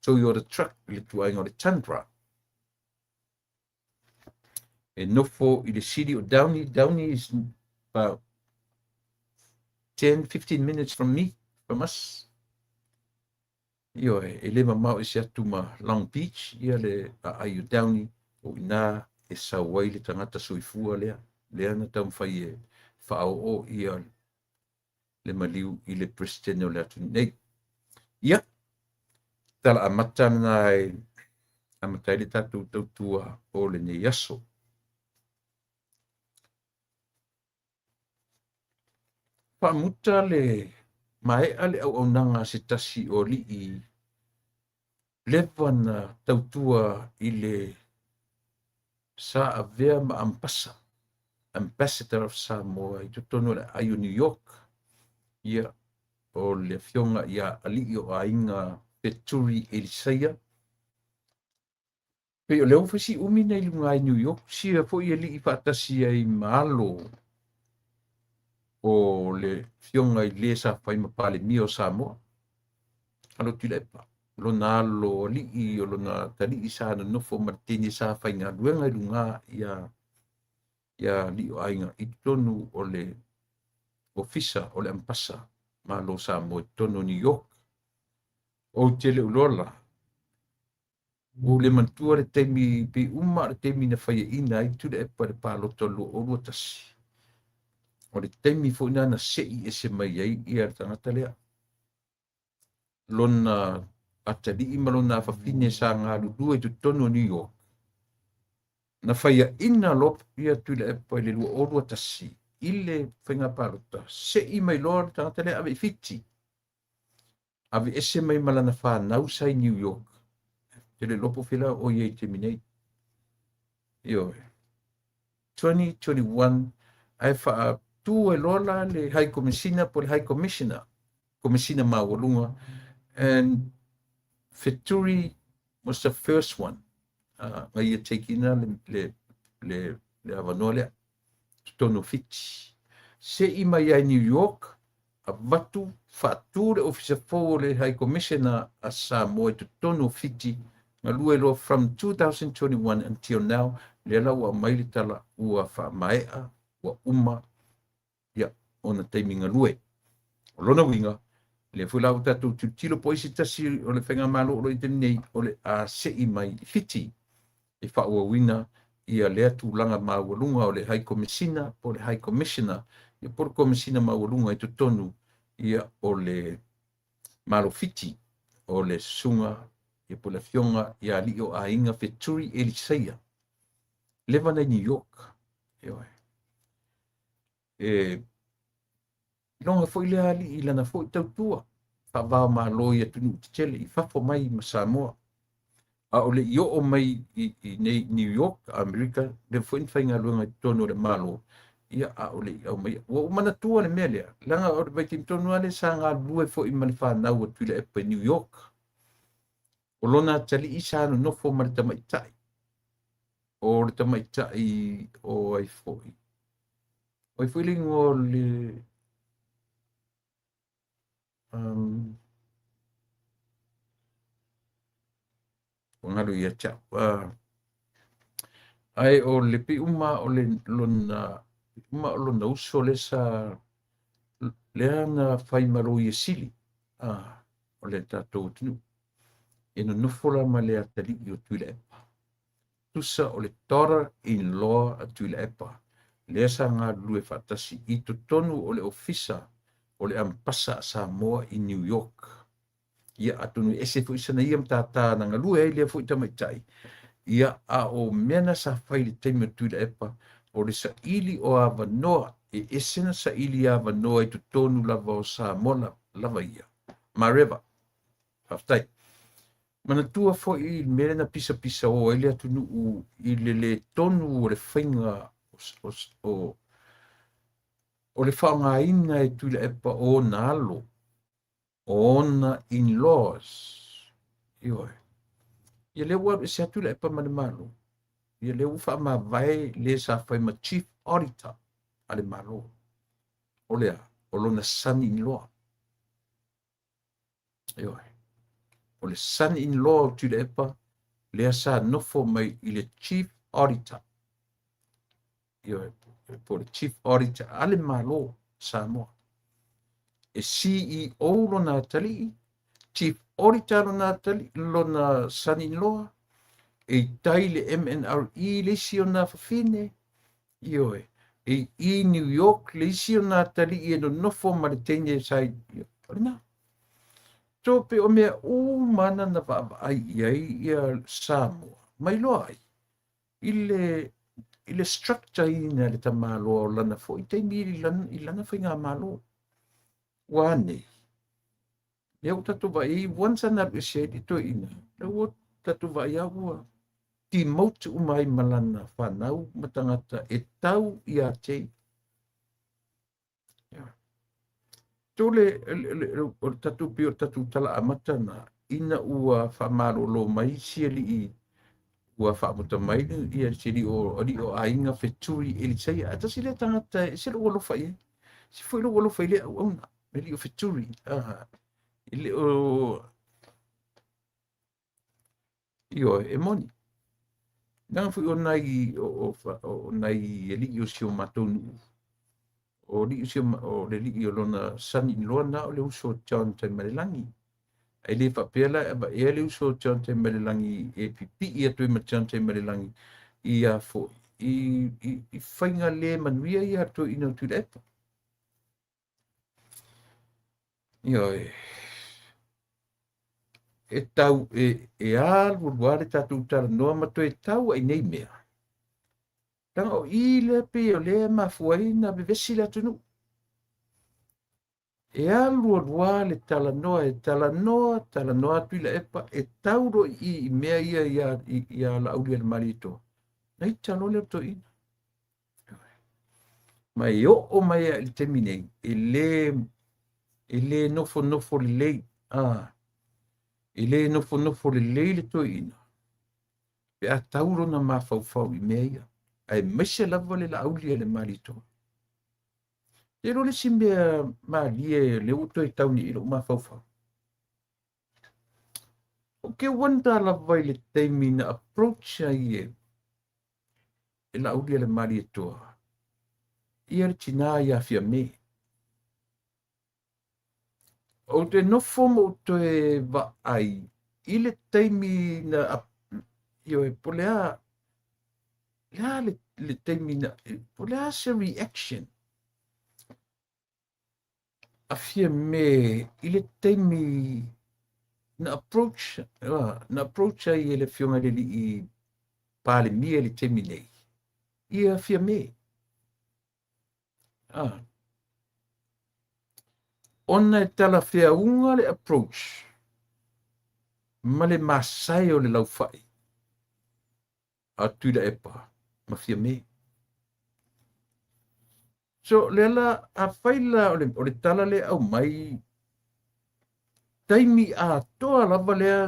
Toyota truck, le tuainga o le Tundra. E nofo i le city o Downey. Downey is about 10-15 minutes from us. Io e le mamau e se atu ma Long Beach, ia le ai o Downey, o ina e sauai le tangata soifua lea, lea na tau mwhai e whao o ia le maliu i le presidente o le atu nei. Ia, tala amatana e amatai le tatu tautua o le nei aso. Whamuta le mai ale au nanga se tasi o li i lewana tautua i le sa avea ma ampasa. Ambassador of Samoa i tutono le ai New York. Ia o le fionga ia ali o ainga Peturi Elisaia. Pe o leo fasi umina i lunga i New York. Sia fo i ali i whaatasi ai malo o le fionga i le sa whai mapale mi o Samoa. Alo tila epa. Lona alo li i o lona tali i sa na nofo martini sa whai ngā luenga i lunga ia li o ainga i tonu o le ofisa o le ampasa ma lo Samoa i tonu New York. O tele ulola. O le mantua le teimi pe uma le teimi na whai ina i tule epa le palo tolu o luatasi. O le teimi fo ina na sei e se mai ai i ar tangata lea. Lona atali i malona whawhine sa ngā lulua i tu tonu New York. Na whaia ina lop ia tule epa le lua o luatasi. Ile whainga palota. Se i mai loa tangata lea ave i fiti. Ave ese mai malana whanau sa i New York. Tele lopo whila o iei te minei. Io. 2021, ai wha tu e lola le High Commissioner po le High Commissioner. Commissioner Mawalunga. And Feturi was the first one. Ngai ia take ina le avanoa lea. tono fiti. Se i mai ai New York, a watu whature ofisa fō le High Commissioner a Samoa to tono fiti, nga luelo from 2021 until now, le lau a maili tala ua wha maea, ua uma, ia, ona teiminga lue. O lona winga, le fulau tatu tilo po isi tasi o le whenga malo o le tenei o le a se i mai fiti. E wha ua winga, ia lea tūlanga maualunga o le High Commissioner, po le High Commissioner, ia por Commissioner maualunga i tutonu, ia o le malo fiti, o le sunga, ia po le fionga, ia li o a inga feturi eliseia. Leva na New York. Longa foi le ali ilana foi tautua. Whawao malo ia tunu tele, i whafo mai ma Samoa. A ole i o mai i New York, Amerika, le foi whainga luenga i tono le malo. Ia a ole i au mai. Wa umana tua le mea lea. Langa o le bai tim tonu ale sa ngā lue foi mani whanau o tuile epa New York. O lona tali i sānu nofo ma le tamaitai. O le tamaitai o ai foi. O ai foi lingo le... ngalu ia cha ai o le pi uma o le lona uma o lona uso le sa le ana fai maro ia sili o le tatou tunu e no nofola ma le atali i o tuile epa tusa o le tora in law a tuile epa le sa ngā lue fatasi i to tonu o le ofisa o le ampasa a Samoa i New York. Ia atunu ese fu isana ia mtata na ngalue ai lea fu itamaitai. Ia a o mena sa whaile teime tuila epa o le sa ili o awa noa e esena sa ili awa noa i tu tonu lava o Samoa lava ia. Mareva. Haftai. Mana tua fo i mele na pisa pisa o ele atunu u i le tonu o le whainga o le whaanga ina e tuila epa o na alo. Ona in-laws. Ioi. Ia le ua se atu le epa mane malo. Ia le ufa ma vai le sa fai ma chief auditor ale malo. O lea, o lona son in-law. Ioi. O le son in-law tu le epa, lea sa nofo mai i le chief auditor. Ioi. Po le chief auditor ale malo Samoa. E CEO lona tali, chief auditor lona son-in-law, e taile MNRE le isi o nā whawhine, ioe, e New York le isi o nā tali i no nofo ma le teine sai, orina. Tōpe o mea mana na whaaba ai ia Samoa, mai loa ai, i le structure ina le tamaloa o lana fo, i teimi i lana whainga malo. Wane. Ia tatu vai once an appreciate to ina. Ia tatu vai awa. Ti mautu umai malana whanau matangata e tau i a te. Tole o tatu pio tatu tala amata na ina ua whamaro lo mai siali i ua whamuta mai i a siri o ainga wheturi elisei. Ata sile tangata e sila ua lofa i. Si foi lo ua lofa i lea au na. Meli o feturi. Ile o... Io, e moni. Nanga fui o nai o nai e li o sio matonu. O li o sio o le li o lona sani loa na o le uso John te Marilangi. E le whapela e le uso John te Marilangi e pipi i atu ma John te Marilangi i a fo. I whainga le manuia i atu ina tu lepa. Io, e tau e alu wale tatu tala noa mato e tau ai nei mea. Tanga o i le pe o le mafuai na bevesi la tunu. E alu wale tala noa tu la epa e tau ro i mea ia la auli al marito. Nei talo le to ina. Mai o mai il temine e le nofo le lei. Ele nofo le leile to ina. Pe a tauro na mafau i mea ia. ai maise lava le la'aulia le malitoa. Te lo le simea malie le uto e tauni i lo mafaufau. O ke wanda lava i le taimi na approach ai e la'aulia le malitoa. Ia le tina ia fia me. O te nofo mo to e va ai. I le taimi na io e polea ya le taimi na polea se reaction. A fia me i le taimi na approach ai e le fionga le li i pale mia le taimi nei. Ia fia me. Ona e tala fea unga le approach. Ma le masai o le laufai. A tuila epa. Ma fia me. So le ala a faila o le tala le au mai. Taimi a toa lava lea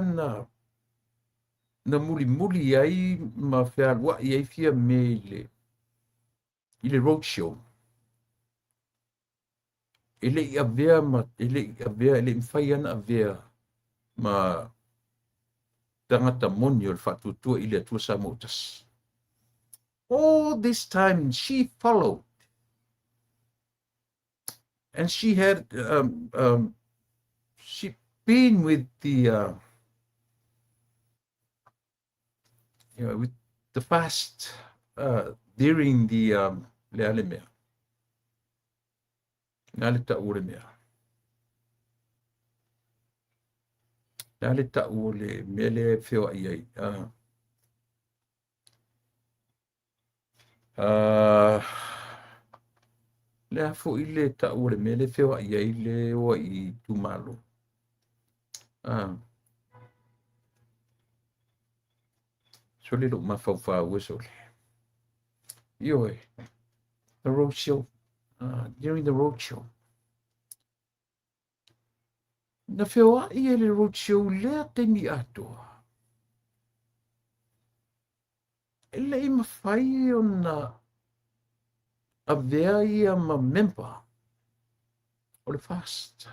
na muli ai ma fea alwa i ai fia me i le roadshow. Ele i avea ma ele i avea ele mwhai ana avea ma tangata moni o le whatutua i le atua sa motas. All this time she followed. And she had she been with the with the fast during the le alemea. Nale ta ure mea. Nale ta ule mele feo ai ai. Le afo i le ta ure mele feo ai ai le o i tu malo. So le lo mafau wesole. Yoi. The roadshow. During the roadshow. Na feo ai e le roadshow lea te mi atoa. Ele i mawhai o na avea ia ma member o le fast.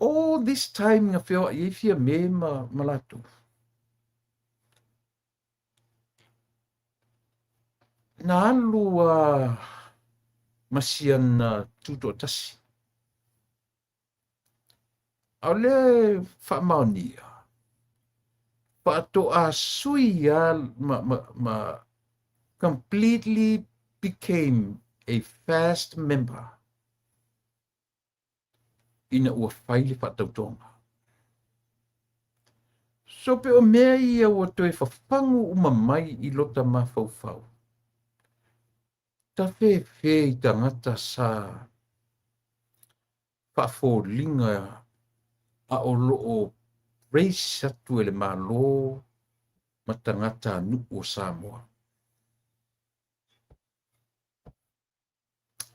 All this time nga feo i fia me ma latu. Na alu masian tuto tasi. Au le whaamaunia. Pato a sui ma completely became a fast member. Ina ua whaile whatautonga. So pe o mea ia ua toe whawhangu umamai i lota mawhauwhau. Ta fe i tangata sa whawholinga a o loo race atu ele malo ma tangata anu o Samoa.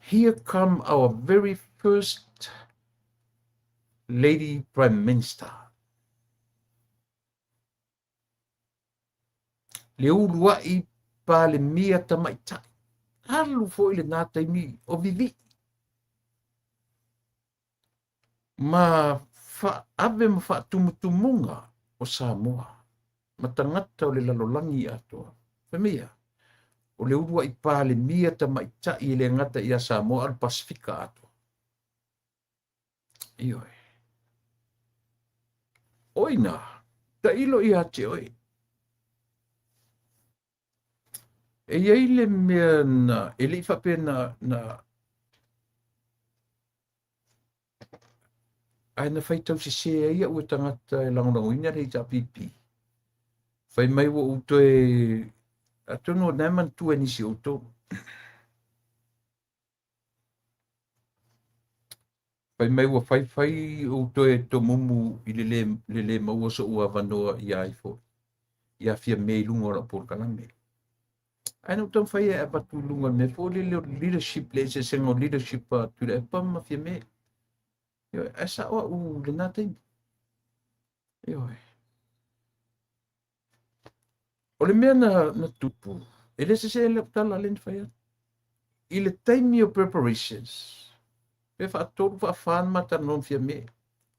Here come our very first Lady Prime Minister. Le ulua i pale mia tamaitai. Halu fo ile nata i mi o vivi. Ma ave ma fa tumutumunga o Samoa. Ma tangata o le lalolangi atoa. Femia. O le ulua i pale mia tamaitai i le ngata i a Samoa al Pasifika atoa. Ioi. Oina. Ta ilo i ate oi. E iei le mea na, e li whape na ai na whaitau se se ia ua tangata e langonango ina rei ta pipi. Whai mai wa uto e atono naiman tua nisi uto. Whai mai wa whai uto e to mumu i le maua so ua vanoa i aifo. Ia fia mei lunga ora por kaname. Ai no tam whai e apatu lunga me fo le leadership le se sengo leadership tu le pa ma fia mei. Yo, esa o le natin. Yo. O le mea na tupu. E le se le tala le whaia. I le time o preparations. Pe whaatoru whaafan mata non fia me.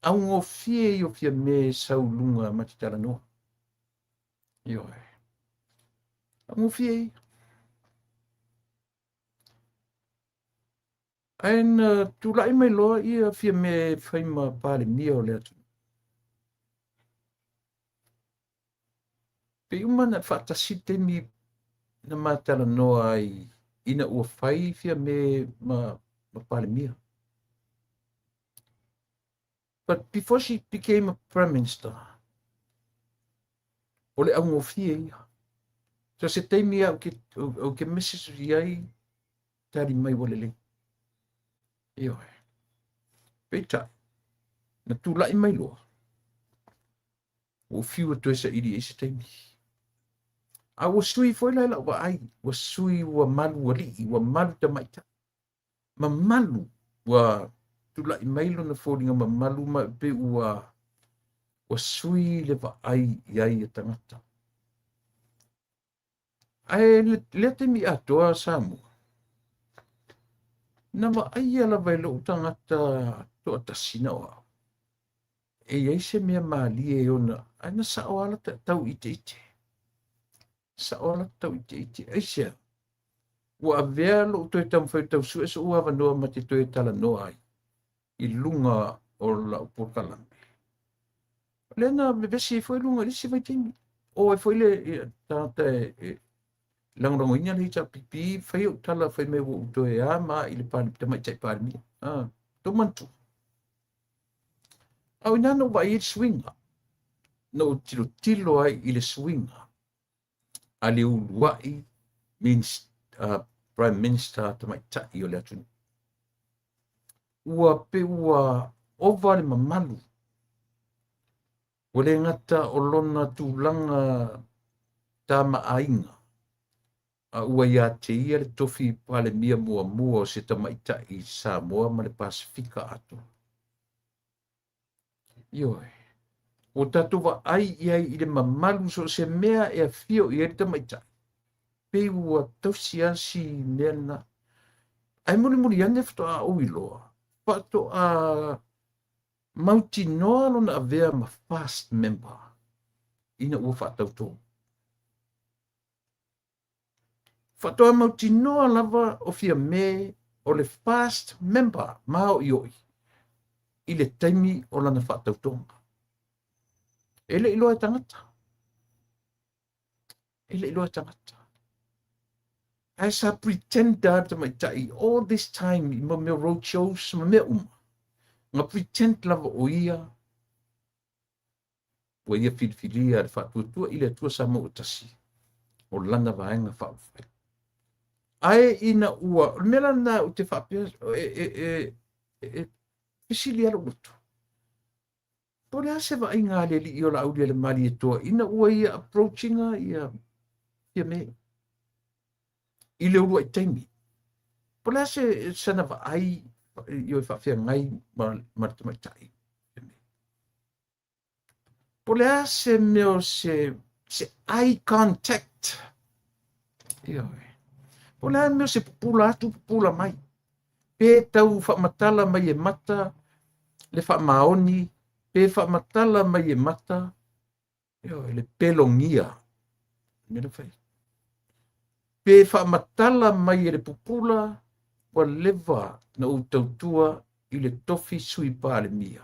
Au ngō fie i o fia me saulunga matitara noa. Io e. Au ngō fie i. Ain tulai mai loa i a fia me whaima pāle mia o le atu. Pe umana whaatasite mi na matara noa ai ina ua whai fia me ma pāle mia. But before she became a prime minister, ole au ngō fie ia. So se teimi au ke message iai tari mai wale le. Io e. Peita, na tūlai mai loa. O fiu to esa iri ese teimi. A wa sui foi lai la wa ai, wa sui wa malu wa li, wa malu ta maita. Ma malu wa tūlai mai lo na fōringa ma malu ma pe wa sui le wa ai iai e tangata. Ai le teimi atoa Samu. Na wa ai ala vai lo tangata to atasina o. E iai se mea maali e ona, ai na sa o ala tau ite ite. Sa o ala tau ite ite. Ai se, ua avea lo to e tamu whai tau su, e so ua wanoa ma te to e tala noa ai. I lunga o la upokalambe. Lena me vesi e foi lunga, lisi vai teimi. O e foi le, tata e langrongo inya le hita pipi, whai o tala whai me wo to e a ma i le pani, te mai tai pani. To mantu. Au ina no vai i swinga. No tilo ai i le swinga. A le uluai Prime Minister tamai tai o le atunu. Ua pe ua ova le mamalu. O le ngata o lona tūlanga tama ainga. A ua ia te ia le tofi pale mia mua mua o se tamai tai Samoa ma le Pasifika atu. Ioi. O tatu wa ai iai i le mamalu so se mea e a fio i e tamai tai. Pe ua tausiasi nena. Ai muli ane fto a uiloa. Pato a mauti noa lona a vea ma fast member. Ina ua whatau tō. Fato a mauti noa lava o fia me o le fast member mao ioi. I le taimi o lana whatau tōnga. Ele iloa e tangata. Ele iloa e tangata. As a pretender to my tai all this time in my road shows ma me nga pretend lava o ia filfilia de fatu ile tu sa mo tasi o lana vaenga fa ai ina ua mela na o te fa fisilia lo butu pole ase va inga le li o la aulia le mali to ina ua ia approaching ia me ile ua taimi pole ase sana va ai yo fa fia ngai ma te mai tai pole ase meo se eye contact yo pole ase meo se pupula mai pe tau fa matala mai e mata le fa maoni pe fa matala mai e mata yo le pelongia me le fai pe fa matala mai e le pupula wa leva na utautua i le tofi sui pale mia.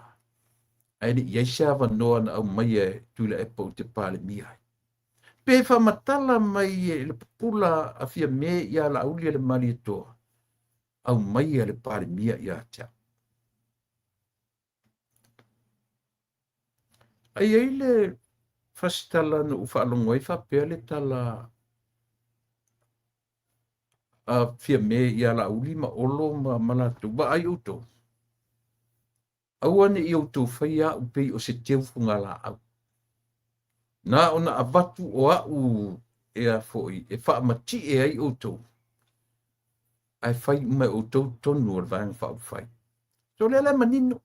Ai ni iaisa wa noa na au mai e tuila e pau te pale mia. Pe wha matala mai e le pupula a fia me ia la aulia le mali e toa. Au mai e le pale mia ia tia. Ai ai le fastala na ufa alongoi fa pea le tala a fia me ia la uli ma olo ma malatu ba ai uto. Aua ni i uto whaia upei o se teu funga la au. Na ona avatu o au e a foi e wha mati e ai uto. Ai whai mai uto tonu o vang wha whai. So le manino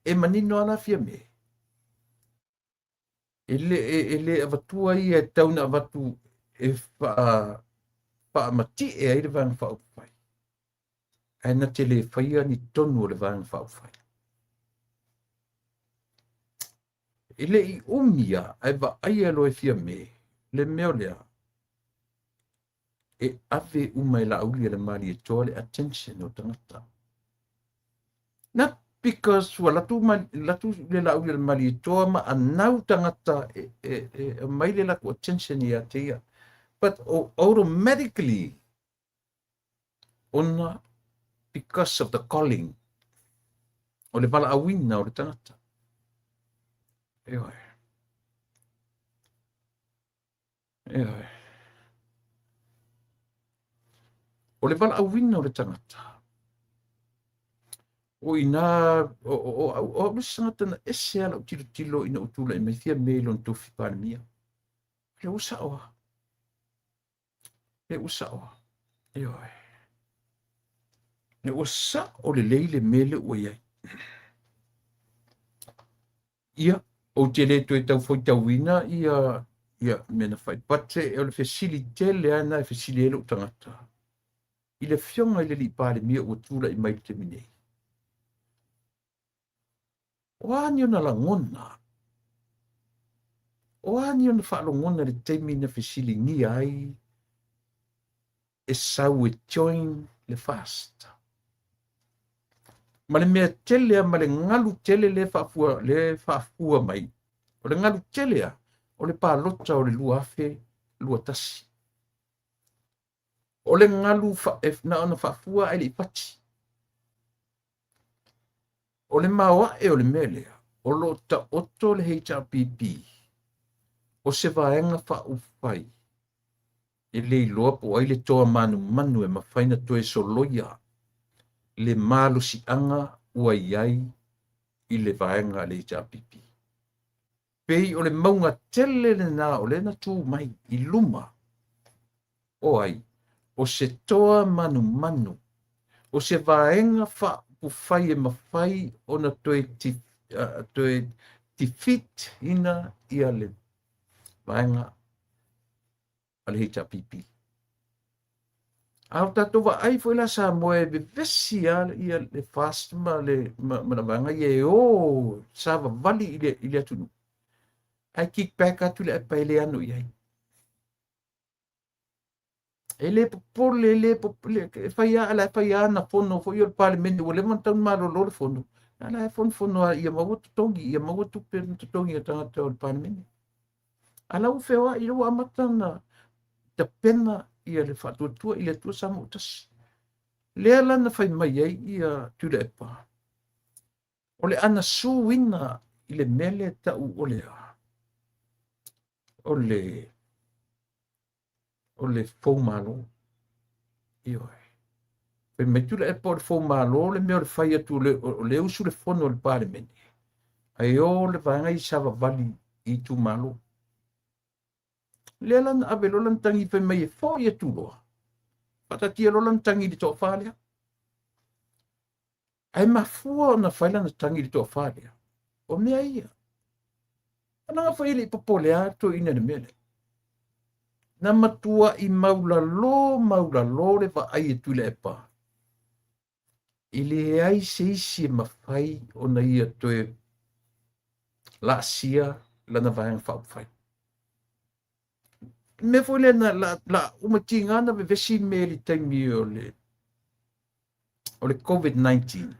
e manino ala fia me. Ele avatua i e tauna avatu e whaamati e ai le vanga whaupawhai. Ai na te le whaia ni tonu o le vanga whaupawhai. I le I umia ai wa ai alo e fia me, le meo lea, e ave umai la auli le mali e toa le attention o tangata. Not because wa latu le la auli le mali e toa ma anau tangata mai le laku attention I a te ia. But automatically, ona because of the calling, o le wala awina o le tangata. Eoi. Eoi. O le wala awina o le tangata. O ina, o misangata na ese ala tilo ina utula I maithia meilo n tofi palemia. Le usa oa. Le usa oa. Eoi. Le usa o le leile mele o iai. Ia, o te le to e tau foi tau wina, ia mena fai. Pate e o le fesili tele ana e fesili elo tangata. I le fionga I le li palemia o tula I mai te minei. O ani ona la ngona. O ani ona whaalongona le teimi na fesili ngi ai e sau e join le fast. Ma le mea telea ma le ngalu tele le whaafua mai. O le ngalu telea o le pālota o le lua afe, lua tasi. O le ngalu na ona whaafua ai le ipati. O le mawa e o le melea, o lo ta oto le HRPP. O se vaenga whaufai. E le iloa po ai le toa manu e mawhaina toe so loia. Le malo si anga ua iai I le vaenga le HRPP. Pei o le maunga tele le na o le na tū mai I luma. O ai, o se toa manu. O se vaenga whaupufai e mawhai o na toe fit ina ia le vaenga a le HRPP. Au tato wa ai foi la sa moe be vesi ia le fast ma na vanga ye o sa va vali ile tunu. Ai kick back atu le pa ele anu ia. Ele popole faia ala faia na fono fo yo parliament o le monta ma lo fono. Ala fono ia ma wotu tongi ia ma wotu pe tongi ta o parliament. Ala u fewa I lo amata na te pena ia le fatuatua I le tua sama utasi. Lea lana fai mai ai ia tule epa. O le ana suina I le mele tau o lea. O le fau malo. Ioi. Pe me tule epa o le fau malo le mea o le fai atu o le usu le fono o le parliament. Ai o le vanga I sava vali I tu malo. Lea lana ave lo lan tangi fai mai e fo I atu loa. Patatia lo lan tangi di toa whalea. Ai mafua na whaila na tangi di toa whalea. O mea ia. Ananga whaile I popole ato ina ne mele. Na matua I maula lo le wa ai e tule e pa. I le ai se isi e mawhai o na ia toe la sia lana vahang whauwhai. Me fwile na la umatinga na vesi meli taimi o le COVID-19.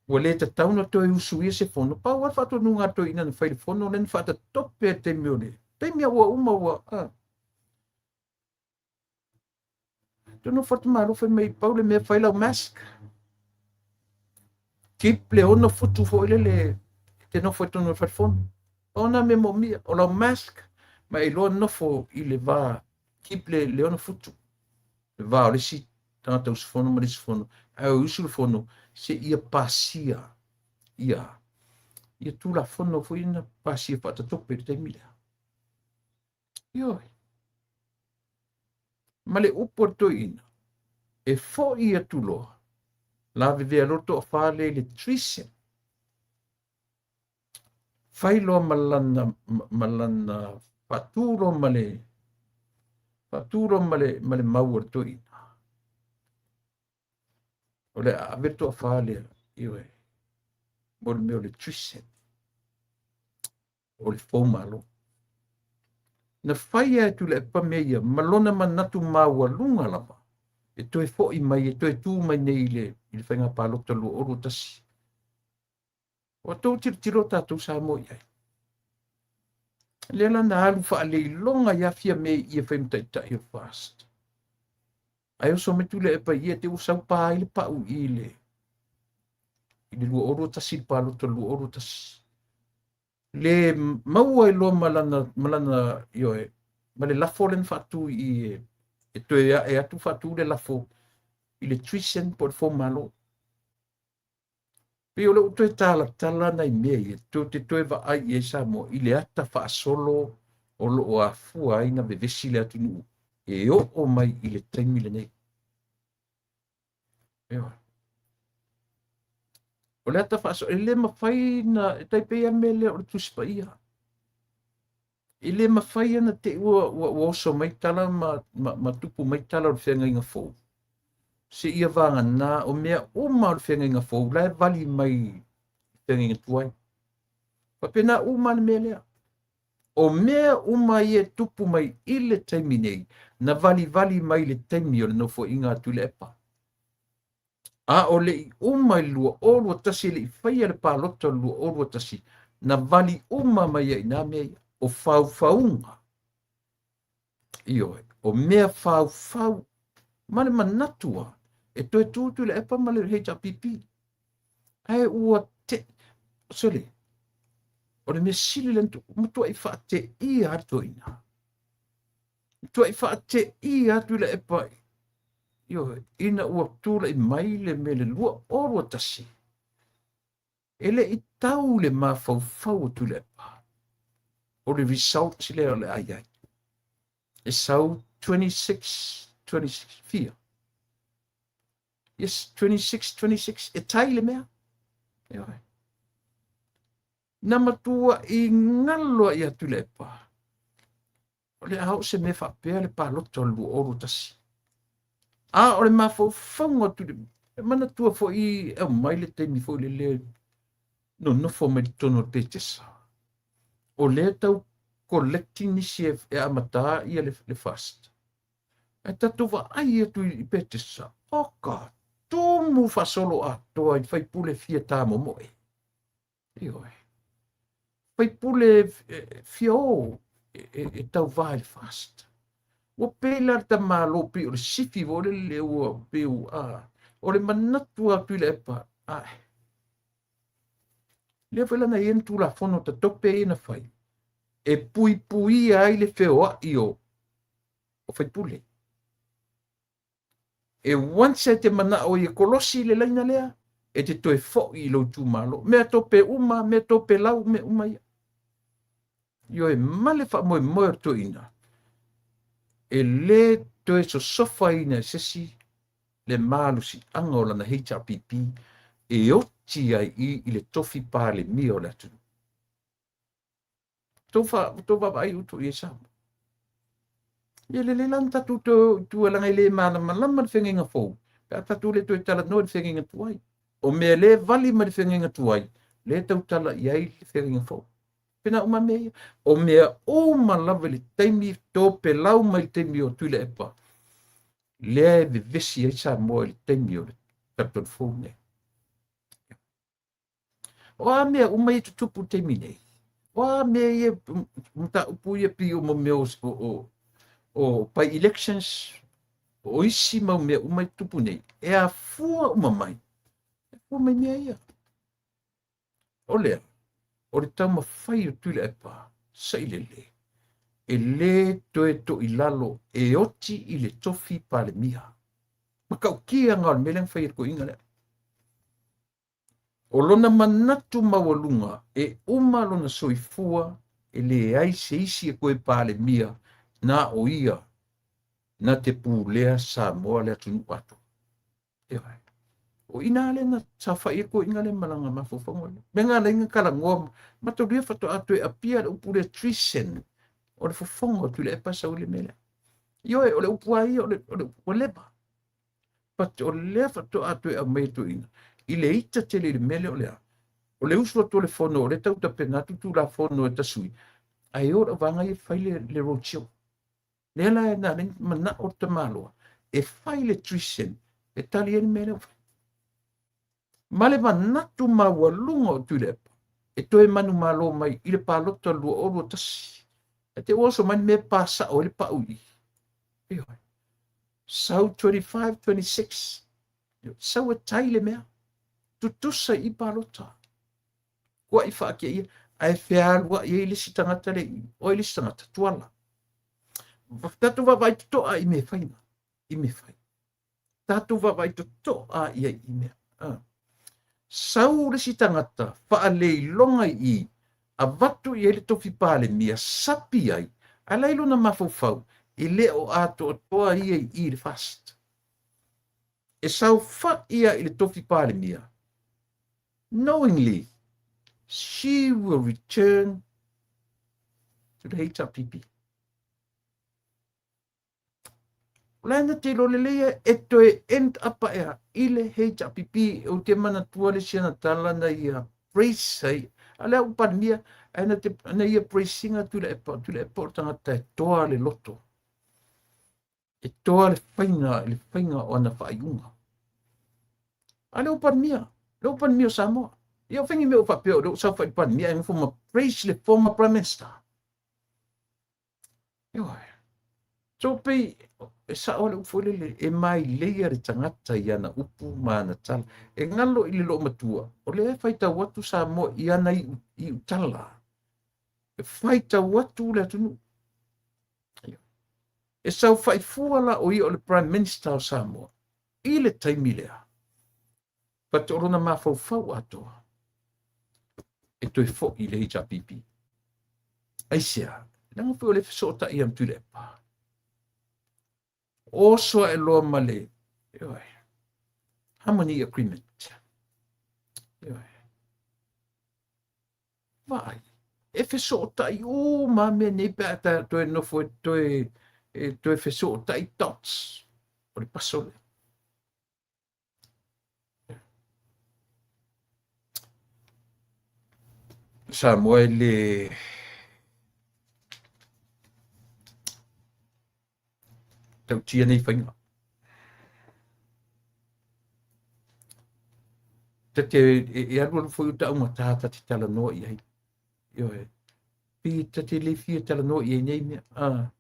Ua le ta tauna toe usuia se fono. Pa ua whato nunga to ina na whaile fono len whata tope taimi o le. Taimi a ua ua. Tono whatu maru whai mai paule mea whaila o mask. Kip le ono futu fo le te no whatu no whatu fono. Ona me mo mia o la mask. Ma I loa nofo I le vā. Kip le ono futu. Le vā o le si tangata usifono ma le sifono. Ai o usu le fono. Se ia pasia. Ia tu la fono fo ina pasia whata tope te mila. Ioi. Ma le upo to ina. E fo ia tu loa. La vivea roto a whale le trisen. Whailo malana paturo male Faturo male mau toi. Ole averto a fale io bol me le trisen. Ole fomalo. Na faia tu le pa meia malona manatu maua lunga lava. E toi fo i mai e toi tu mai nei le whainga palo talu oro tasi. O tau tiro tatu sa mo iai. Lela na alu fa le longa ya fia me i e whaim tai tai fast. Ai o so me tu le e pa i e te usau pa ile pa u ile. Ile lua oro tasi palo talu oro tasi. Le maua i lo malana io ma le lafo len fatu i e to e atu fatu le lafo i le trisen por fo malo pe o le to tala na i me e to te to va ai e sa mo i le ata fa solo o lo o afu ai na be vesi le atu nu e o mai i le 3,000 nei o le ata fa so e le mafai na e tai pe a mele o tu spaia i le mafai na te o so mai tala ma tupu mai tala o fenga inga fo se ia vanga na o mea o ma o fenga inga fo la vali mai fenga inga tuai pa pena o ma mele o mea o mai e tupu mai i le taimi nei na vali mai le taimi o no fo inga tu le epa a o le i o mai lua o lua tasi le i whaia le pālota lua o lua tasi na vali o ma mai e na mea o faunga io o mea fau male manatua e toi tu le epa male he ta pipi ai ua te sole o le me sili lentu mutu ai fa te i atu ina tu ai fa te i atu le epa io ina ua tu le mai le mele lua o lua tasi ele i tau le ma fau tu le epa o le result le o le ai ai e sau 26 fear yes 26 e tai le mea io na matua i ngalo ia tu le pa o le au se me fa pe le pa lo tolu o lo tasi a o le ma fo fongo tu le mana tua fo i e mai le te mi fo le no fo me tono petesa o le tau collecting ni chef e amata ia le fast e tatu va ai tu i petesa oka tu mu fa solo a to ai fai pule fia ta mo mo io fai pule fio e tau vai fast o pela ta malo pi o sifi vo le o pe o a o le manatu a tu le pa ai le fela na yen tu la fono ta tope na fai e pui ai le feo io o fai pule e once te mana o e kolosi le laina lea e te toe fo i lo tu malo me tope uma me tope lau me uma io e male fa mo to ina e le to e so sofa ina sesi le malu si angola na HRPP e o ti ai i le tofi pale mi o le atu to va ai uto e sa ye le lanta tu la ngai le mana malama fenga fo pa tu le to tala no fenga tuai o me le vali ma fenga tuai le tau tala ai fenga fo pena uma me o me o malava le taimi to pe lau mai taimi o tu le epa le vesi ai sa mo le taimi o le fo ne o a me uma i tupu taimi nei o a me e mta upu e pi o mo me o pai elections o isi mau me uma i tupu nei e a fua uma mai e fua mai mea ia o lea o le tau mawhai o tui le epa sailele e le toe to i lalo e oti i le tofi pale miha ma kau kia ngā le meleng whai ko inga le o lona manatu mawalunga e uma lona soifua e le ai se isi e koe pale mia na o ia na te pūlea sa moa le atunu atu e vai o ina le na sa whai ko inga le malanga mafofongo le me ngā le inga kala ngoa mato ria fato atu e apia le upule trisen o le fofongo tu le epa sa ule mele Io e ole upu ai ole upu lepa. Pat o le fa to atu e mai tu ina. I le ita te le mele o le a. O le usu atu le fono o le tau ta penatu tu la fono e ta sui. Ai ora vanga i fai le rochio. Le la e na mana o te maloa. E fai le trisen. E tali e mele o fai. Ma le manatu maua lunga o tu lepa. E toi manu malo mai i le palota lua o lua tasi. E te oso mani me pasa o le pa ui. Io. Sau 25, 26. Sau e taile mea. Tutusa i palota. Kua i whaake ia. Ai whialua i lisi tangata le i. O i lisi tangata tuala. Tatu wawai toa i me whaina. I me whai. Tatu wawai toa i i me. Sau lisi tangata. Wha lei longa i. A watu i ele tofi pale mia sapi ai. A leilo na mafufau. I leo ato toa i le fast. E sau wha ia i le tofi pale mia. Knowingly, she will return to the HRPP. Lana te lo lelea e toe end apa ea i le HRPP o te mana tua le siana talana i a praise ai. A lea upan mia, ana ia praise-inga tu le epo tangata e toa le loto. E toa le whainga o ana whaiunga. A lea upan mia, le upan mia Samoa. Ia whengi mea upapeo, le usau whaipan mia, e ngofuma praise le former prime minister. Iwa. So pei, e sa ole ufulele, e mai leia re tangata i ana upu maana tala. E ngalo i le lo matua, o le e whaita watu sa mo i ana i utala. E whaita watu le atunu. E sau whai fuala o i o le prime minister o Samoa. I le taimi lea. Pat o rona mawhau fau atoa. E toi fo i le HRPP. Aisea, nanga pui o le fisota i am tulepa. Also e loa male. Harmony agreement. Vai. E fisota i o ma me ne pata toi no fo toi fisota i dots. O le pasole. Samuel tau tia nei whainga. Te e aru fo uta unga tata te tala no i ai. Yo e. Pi te le fia tala no i ai nei mea.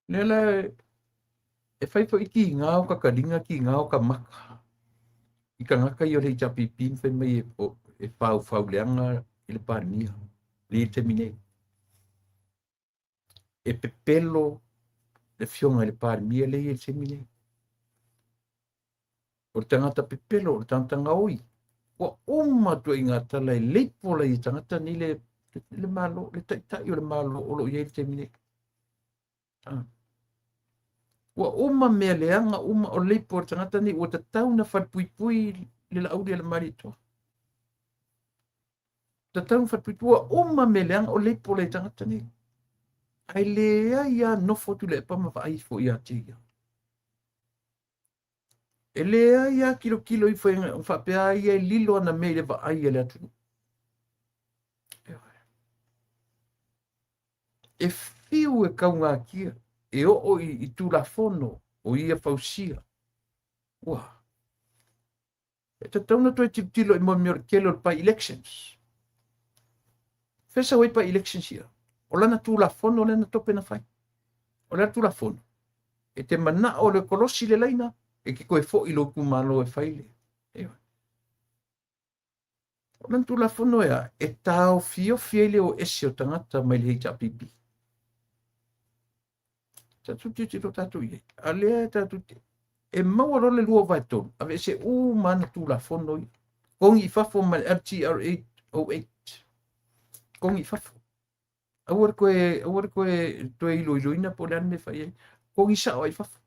Lela e whai fo iki ngāo ka karinga ki ngāo ka maka. I ka ngaka i o le japi pin whai mai e whau leanga i le pānia. Le te mine. E pepelo le fionga i le pānia le i te mine. O le tangata pepelo, o le tangata ngaoi. Wa uma tu i ngā tala i leipo la i tangata ni le malo, le taitai o le malo o lo i te mine. Wa uma mea leanga uma o leipo o le tangata ni o te tauna whatpuipui le la auri le marito. Te tauna whatpuipui wa uma mea leanga o leipo le tangata ni. Ai lea ia nofo tu le pama wa aifo ia tia. E lea ia kilo i whapea ia lilo ana mei le wa aia le atu. E fiu e kaunga kia. E o i tu la fono o ia fausia. Ua. E te tauna toi tilo i mo mior kelo pa elections. Fesa wei pa elections ia. O lana tu la fono o lana tope na fai. O lana tu la fono. E te mana o le kolosi le laina. E ki koe fo i lo kumalo e faile. O lana tu la fono ea. E tau fio fiele o ese o tangata mai le heita pipi. Tatu titi lo tatu ie. Alea tatu titi. E maua role lua vai tonu. Ave se mana tu la fono ia. kongi fafo ma LTR 808 kongi fafo awar koe to ilo ina po le ane fai kongi sa ai fafo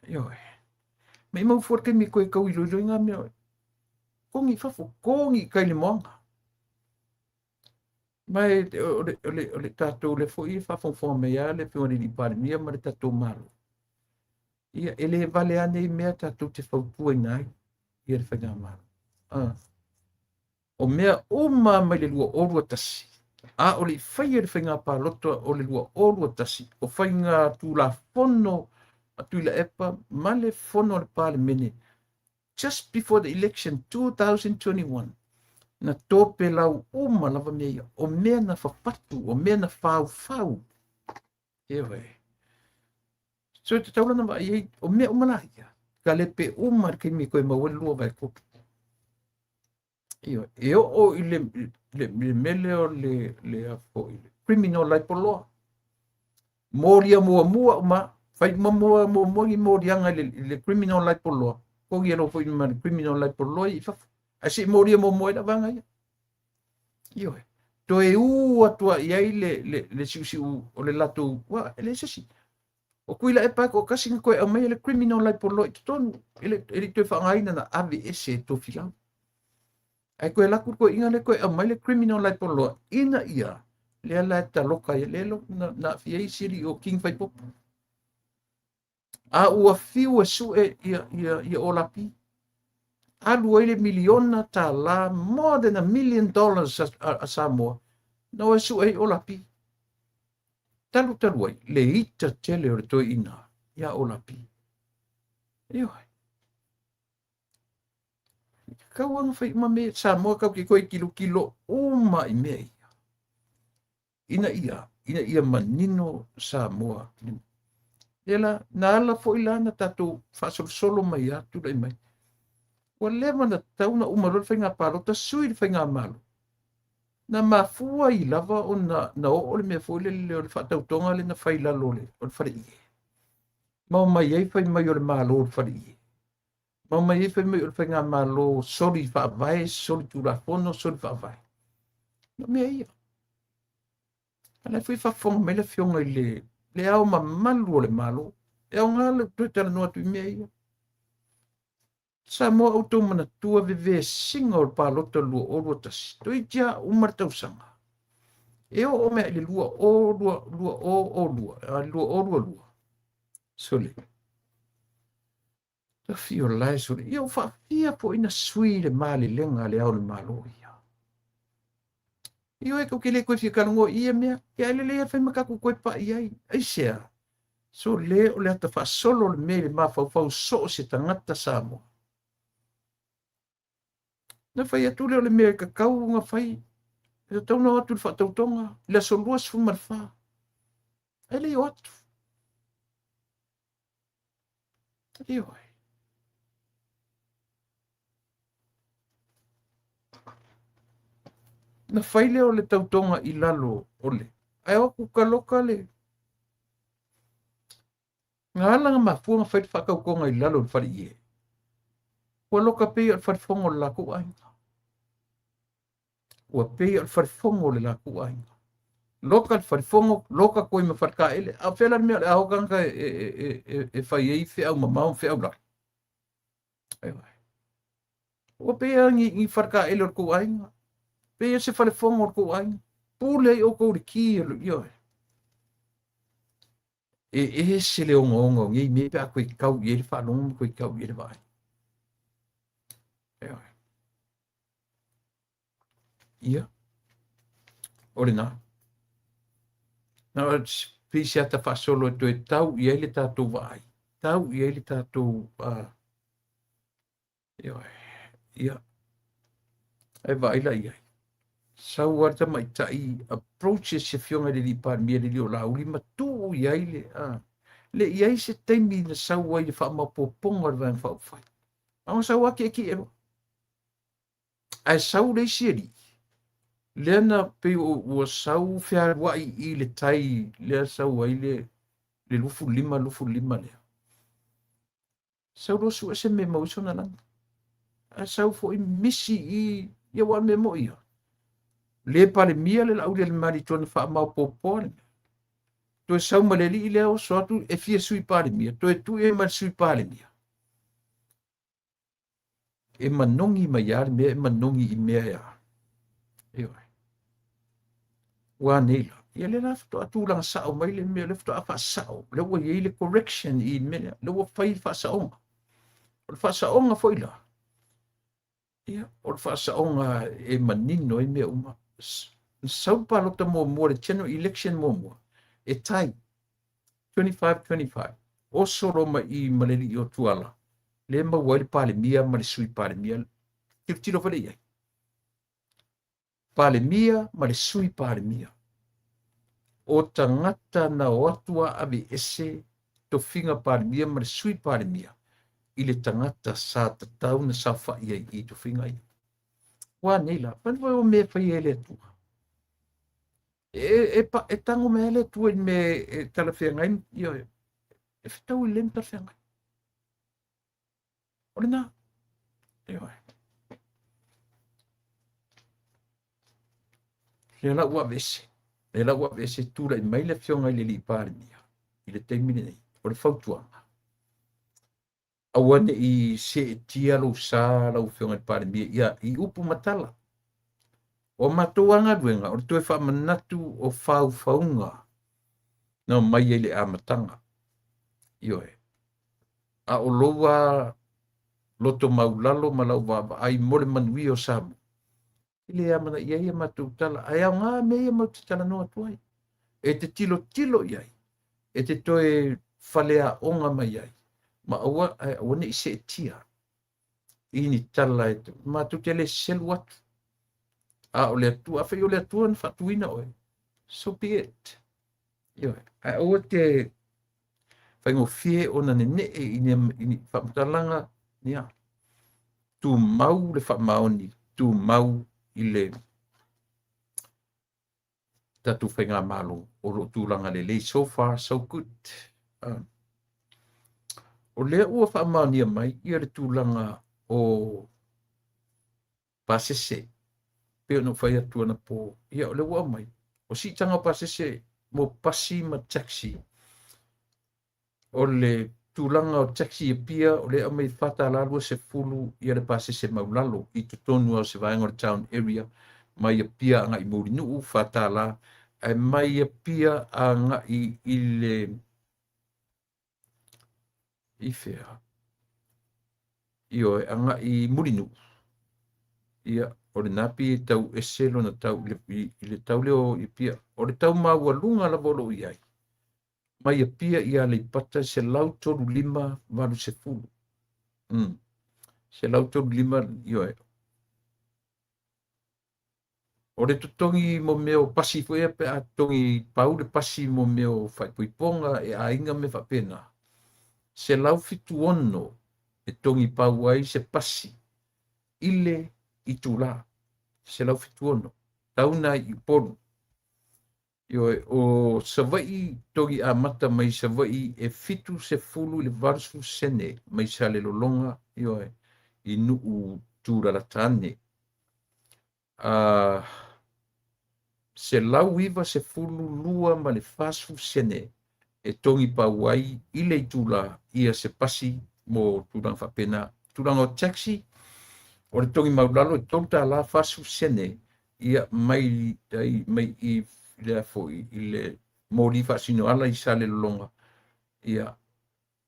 yo me mau forke mi koe kau ilo ina me kongi fafo kongi kai le monga mai ole tatou le foi fafo me ya le fo ni par mia ma le tatou malo ia ele vale ane i mea tatou te fautua i nai ia le whainga malo o mea uma mai le lua orua tasi a o le whaia le whainga pāloto o le lua orua tasi o whainga tu la fono a tu la epa ma le fono le pāle mene just before the election 2021 na tope lau uma lava mea o mea na whapatu o mea na whau ewe so te taula na wa iei o mea umalahia ka le pe umar ke mi koe maua lua vai kopi iyo e o i le mele o le afo i le criminal lai poloa moria mua ma fai mua morianga le criminal lai poloa ko gi ro foi ma criminal lai poloa i fa asi moria mua da vanga iyo to e u atua i ai le siu o le lato wa ele sesi o kuila e pa ko kasi ko e mai le criminal lai poloa i ton ele to fa ngai na AVS to filang ai koe laku koe inga le koe mai le criminal lai poloa ina ia le ala ta loka ia lelo na fiei siri o king fai popo a ua fiu e su e ia olapi a lua ile miliona ta la more than $1 million a Samoa no e su e olapi talu ai le ita tele o le toi ina ia olapi iyo kau ang fai ma me Samoa kau ki koe kilo uma i mea ina ia manino Samoa ela na ala fo ilana tatu fasol mai atu dai mai wa leva na tauna uma lo fai nga palo ta sui fai nga malo na mafua i lava o na o le me fo le fa tau tonga le na fai la lole o fai ma mai ai fai mai o le malo o fai ma mai fe me fe nga malo soli fa vai soli tu la fono soli fa vai no me ia ala foi fa fong me le fiong le au ma malu le malo e o ngale tu tala no tu me ia sa mo auto mana tua vive single palo to lu o lu tas tu ia o martau sanga e o me le lu o soli ta fio lai so io fa fia po ina sui le mali lenga le au le malo ia io e ko kile ko fika ngo ia me ya le fa maka ko pa ia ai sia so le o le ta fa solo le me ma fa so se tangata samo na fa ia tu le me ka kau nga fai e tau na atu fa tau tonga le so luas fu marfa ele yo atu io na faile o le tautonga i lalo ole. Ai o kukaloka le. Ngā langa mafua ngā whaiti whakaukonga i lalo le whari ie. Ua loka pei al wharifongo le laku ainga. Ua pei al wharifongo le laku ainga. Loka al wharifongo, loka koe me wharka ele. A whela mea le ahokanga e whai ei whiau mamau whiau la. Ua pei angi wharka ele o ku ainga. Pei se wharifongo o ku ainga. Pule o kou le ki e lu ioi. E se le ongo ngi me pe a koe kau i ele whanonga koe kau i ele vai. Ia. Ore nā. Nā pisi ata whasolo e toe tau i ele tātou vai. Tau i ele tātou ia. E vai la ia. Sau warta mai tai approaches se fionga le lipa mia le lio la uli ma tu i ele. Le i ai se teimi na sau ai wha ma poponga le vai whau whai. Ang sau ake ki ero. Ai sau le sieri. Lena pe o sau fia wai i le tai le sau ai le lufu lima le. Sau rosu ese me mausona langa. sau fo'i misi ia ua me mo ia. Le pale mia le lau le mari tona whaamau popone. Toe sau ma le li leo so atu e fia sui pale mia. Toe tu e ma sui pale mia. E manongi ma iari mea, e manongi I mea ia. Ioi. Ua neila. Ia le lafto atu langa sao mai le mea, lefto a wha sao. Le ua iei le correction I mea. Le ua whai wha saonga. O le wha saonga foila. Ia. O le wha saonga e manino e mea uma. Sau palota mua le general election mua. E tai. 25-25. O soro ma I maleli I o tuala. Le ma wai le pale mia ma le sui pale mia. Tiro fale iai. Pale mia ma le sui pale mia. O tangata na o atua ave ese to finga pale mia ma le sui pale mia. I le tangata sa tatau na sa wha iai I to finga I. Wa neila. Panwai o me whai ele atua. E tango me ele atua I me talawhia ngai. E whitau I lem talawhia ngai. Ore nā. Ioi. Le la ua vese. Le la ua vese tūra I mai le whionga I le li pāre mia. I le teimine nei. O le whautuanga. Awane I se e tia lau sā lau whionga I pāre mia. Ia I upu matala. O matoanga duenga. O le tue wha manatu o whau whaunga. Na mai e le amatanga. Ioe. A o loa loto maulalo malau waba. Ai mole manui o samu. Ile amana ia ia matu tala ai nga me ia matu tala no tuai e te tilo iai e te toe falea onga mai ai ma awa one ise tia ini tala e matu tele selu atu a ole tu a fe ole tu an fatuina oi so be it yo a o te faingo fie ona ne ini fatalanga nia tu mau le fa maoni tu mau ile tatu whainga malo o ro tūlanga le so far so good. O lea ua whaamania mai ia le tūlanga o pasese peo no whai atua na po ia o le ua mai o si tanga pasese mo pasi ma taxi o le tūlanga o taxi e pia o le amai whata lalua se fulu ia le pasese maulalo I tutonu au se vaenga o town area mai a pia anga I mori nuu whata la ai mai a pia anga I le I fea io anga I mori nuu ia o le napi e tau e selo na tau I le tau leo I pia o le tau maua lunga la volo I ai mai a pia ia le pata se lau toru lima valu se fulu se lau toru lima io o le tutongi mo meo pasi fo e pe a tongi pau le pasi mo meo fai puiponga e a inga me fa pena se lau fitu ono e tongi pau ai se pasi ile I tula se lau fitu ono tauna I ponu io o savai tongi a mata mai savai e fitu se fulu le varsu sene mai sale lolonga io I nuu tura la tane se lau iwa se fulu lua ma le fasu sene e tongi pauai I le tula ia se pasi mo turang whapena turang o taxi o le tongi maulalo e tonta la fasu sene ia mai I le afo I le mori fasino ala I sale longa ia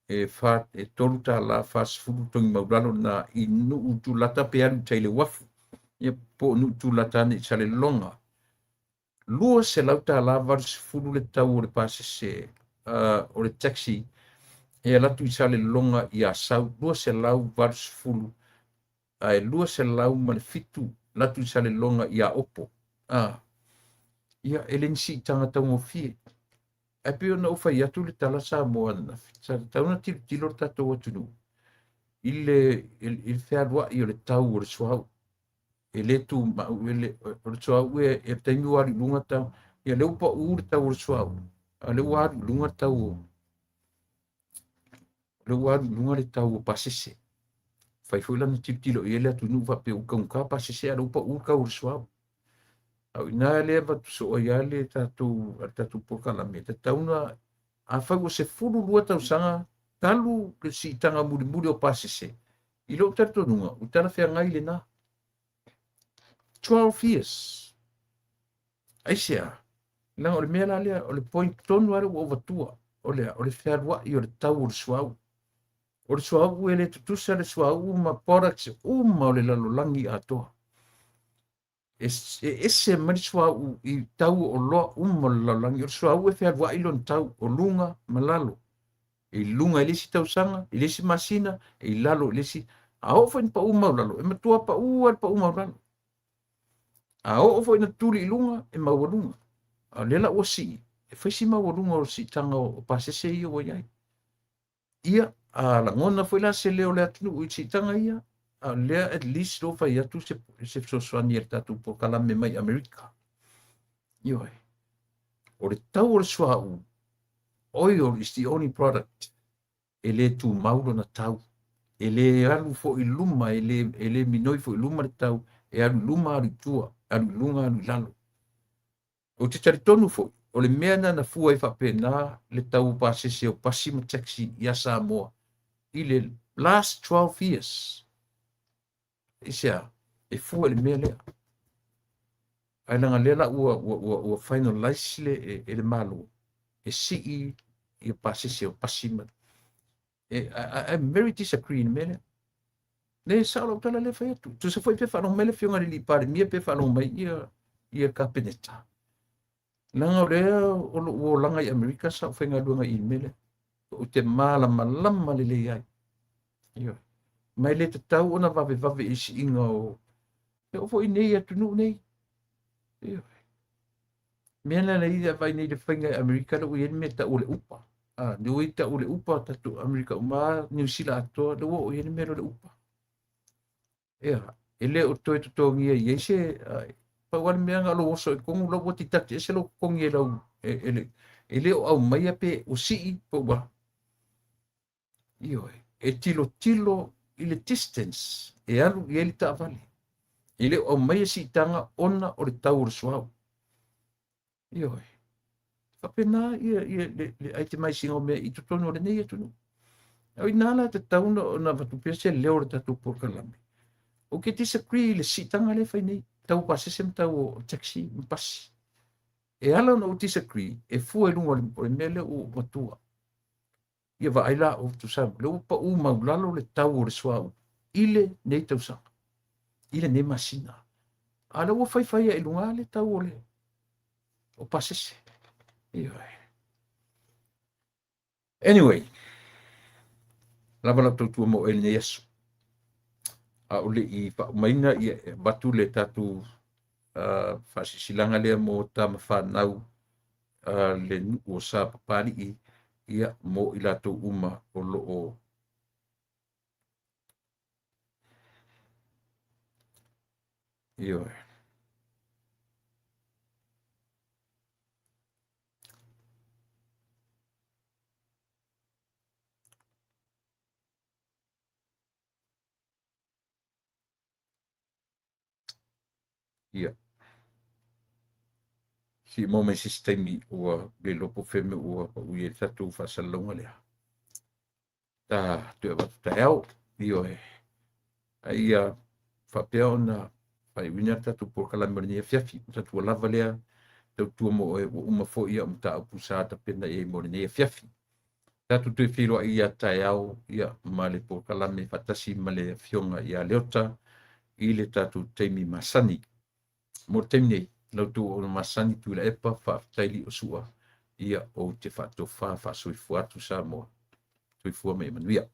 e fa e tonta la fasu fulu tongi maulalo na I nuu tulata pe alu taile wafu ia po nuu tulata ne sale longa lua se lauta la vars fulu le tau o le pasese o le taxi e latu I sale longa I a sau lua se lau vars fulu ai lua se lau ma le fitu latu I sale longa I a opo ia elensi tanga tau mo fie e pio na ufa I atu le tala sa mo ana sa tau na tilo tatou atunu il fea lua I o le tau o le suau e le tu ma ele o suau e taimi wari lunga tau ia le upa ur tau o suau a le wari lunga tau le wari lunga le tau o pasese fai foi lana tilo ia le tunu fa pe uka pa se alo pa uka urswa au ina le va so ia le tatu poka la me tauna a fai o se fulu lua tau sanga talu ke si tanga muri o pa se i lo tatu nunga utana fe ngai le na 12 years ai sea na o le mea le o le point tonu are o vatua o le fair wa i o le tau urswa o le suau ele tutusa le suau ma products ma o le lalolangi atoa. Ese mani suau i tau o loa ma o le lalolangi. O le suau e fea lua ilon tau o lunga ma lalo. I lunga ilisi tau sanga, ilisi masina, i lalo ilisi. A ofo in pa ma o lalo, e matua pa pa ma o lalo. A ofo ina tuli ilunga, e ma o lunga. A lela o si, e faisi ma o lunga o si tanga o pasese i o iai. Ia a la ngona foi la se leo le atu u si tanga ia a le at least lo fai atu se so swani el tatu po kala me mai America yo o le tau o le swau oil is the only product ele tu maulo na tau ele alu fo iluma ele minoi fo iluma le tau e alu luma alu tua alu lunga alu lalo o te taritonu fo o le mea na fua i whapena le tau pa se o pasima taxi ia Samoa i le last 12 years. Isia, e fua le mea lea. Ai langa lela ua finalize le malo. E sii i pasisi o pasima. I'm very disagree in mea. Ne sa lo tala le fai atu. Tu se foi pe whanong mele fionga li pare mia pe whanong mai ia kapeneta. Langa o rea o langa i Amerika sa whainga luanga i mele. O te malama le le iai. Ia. Mai le te tau ona vave isi inga o e ofo i nei atu nu nei. Ia. Mea na ia vai nei le whainga i Amerika lo i me ta ule upa. Ne oi ta ule upa tatu Amerika uma New Zealand atoa le o i me le upa. Ia. Ele o toi to tongi e ese pa wal mea ngalo oso e kongu lo wati takti ese lo kongi e lau ele o au mai ape o sii po wa. Ia. E tilo i le distance e alu i ele ta avali. Ile o mai si tanga ona o le tau o suau. Ioi. Papena ia le ai te mai singo me i tutono le nei atunu. Au inala te tau na vatupia se leo le tatu porkalame. O ke disagree le si tanga le fai nei. Tau pasesem tau o taxi mpasi. E ala na o disagree e fu e lunga o le mele o matua. Ia va aila o tu sa le upa u maulalo le tau o le suau. Ile nei tau sa. Ile ne masina. Ala ua fai e lunga le tau o le. O pasese. Anyway. Lava la tautua mo ele ne yesu. A ole i maina i batu le tatu fasisilanga lea mo tama whanau le nuku o sa papari i ia mo i lato uma o loo. Ioi. Ia. Si mo me sistemi ua le lopo feme ua ui e tatu whasalonga lea. Ta tu eva ta heo ioi. Ai whapea ona whai wina tatu por kalamani e fiafi. Tatu lava lea tau tua mo e uma fo ia umta au pusata pena e mo ne e fiafi. Tatu tu whiro ia tai au ia male por kalame fatasi male fionga ia leota i le tatu teimi masani. Mo teimi nei, lau tu o masani tu la epa whaaftaili o sua ia o te whatofa wha soifua tu sa mo. Soifua me manuia.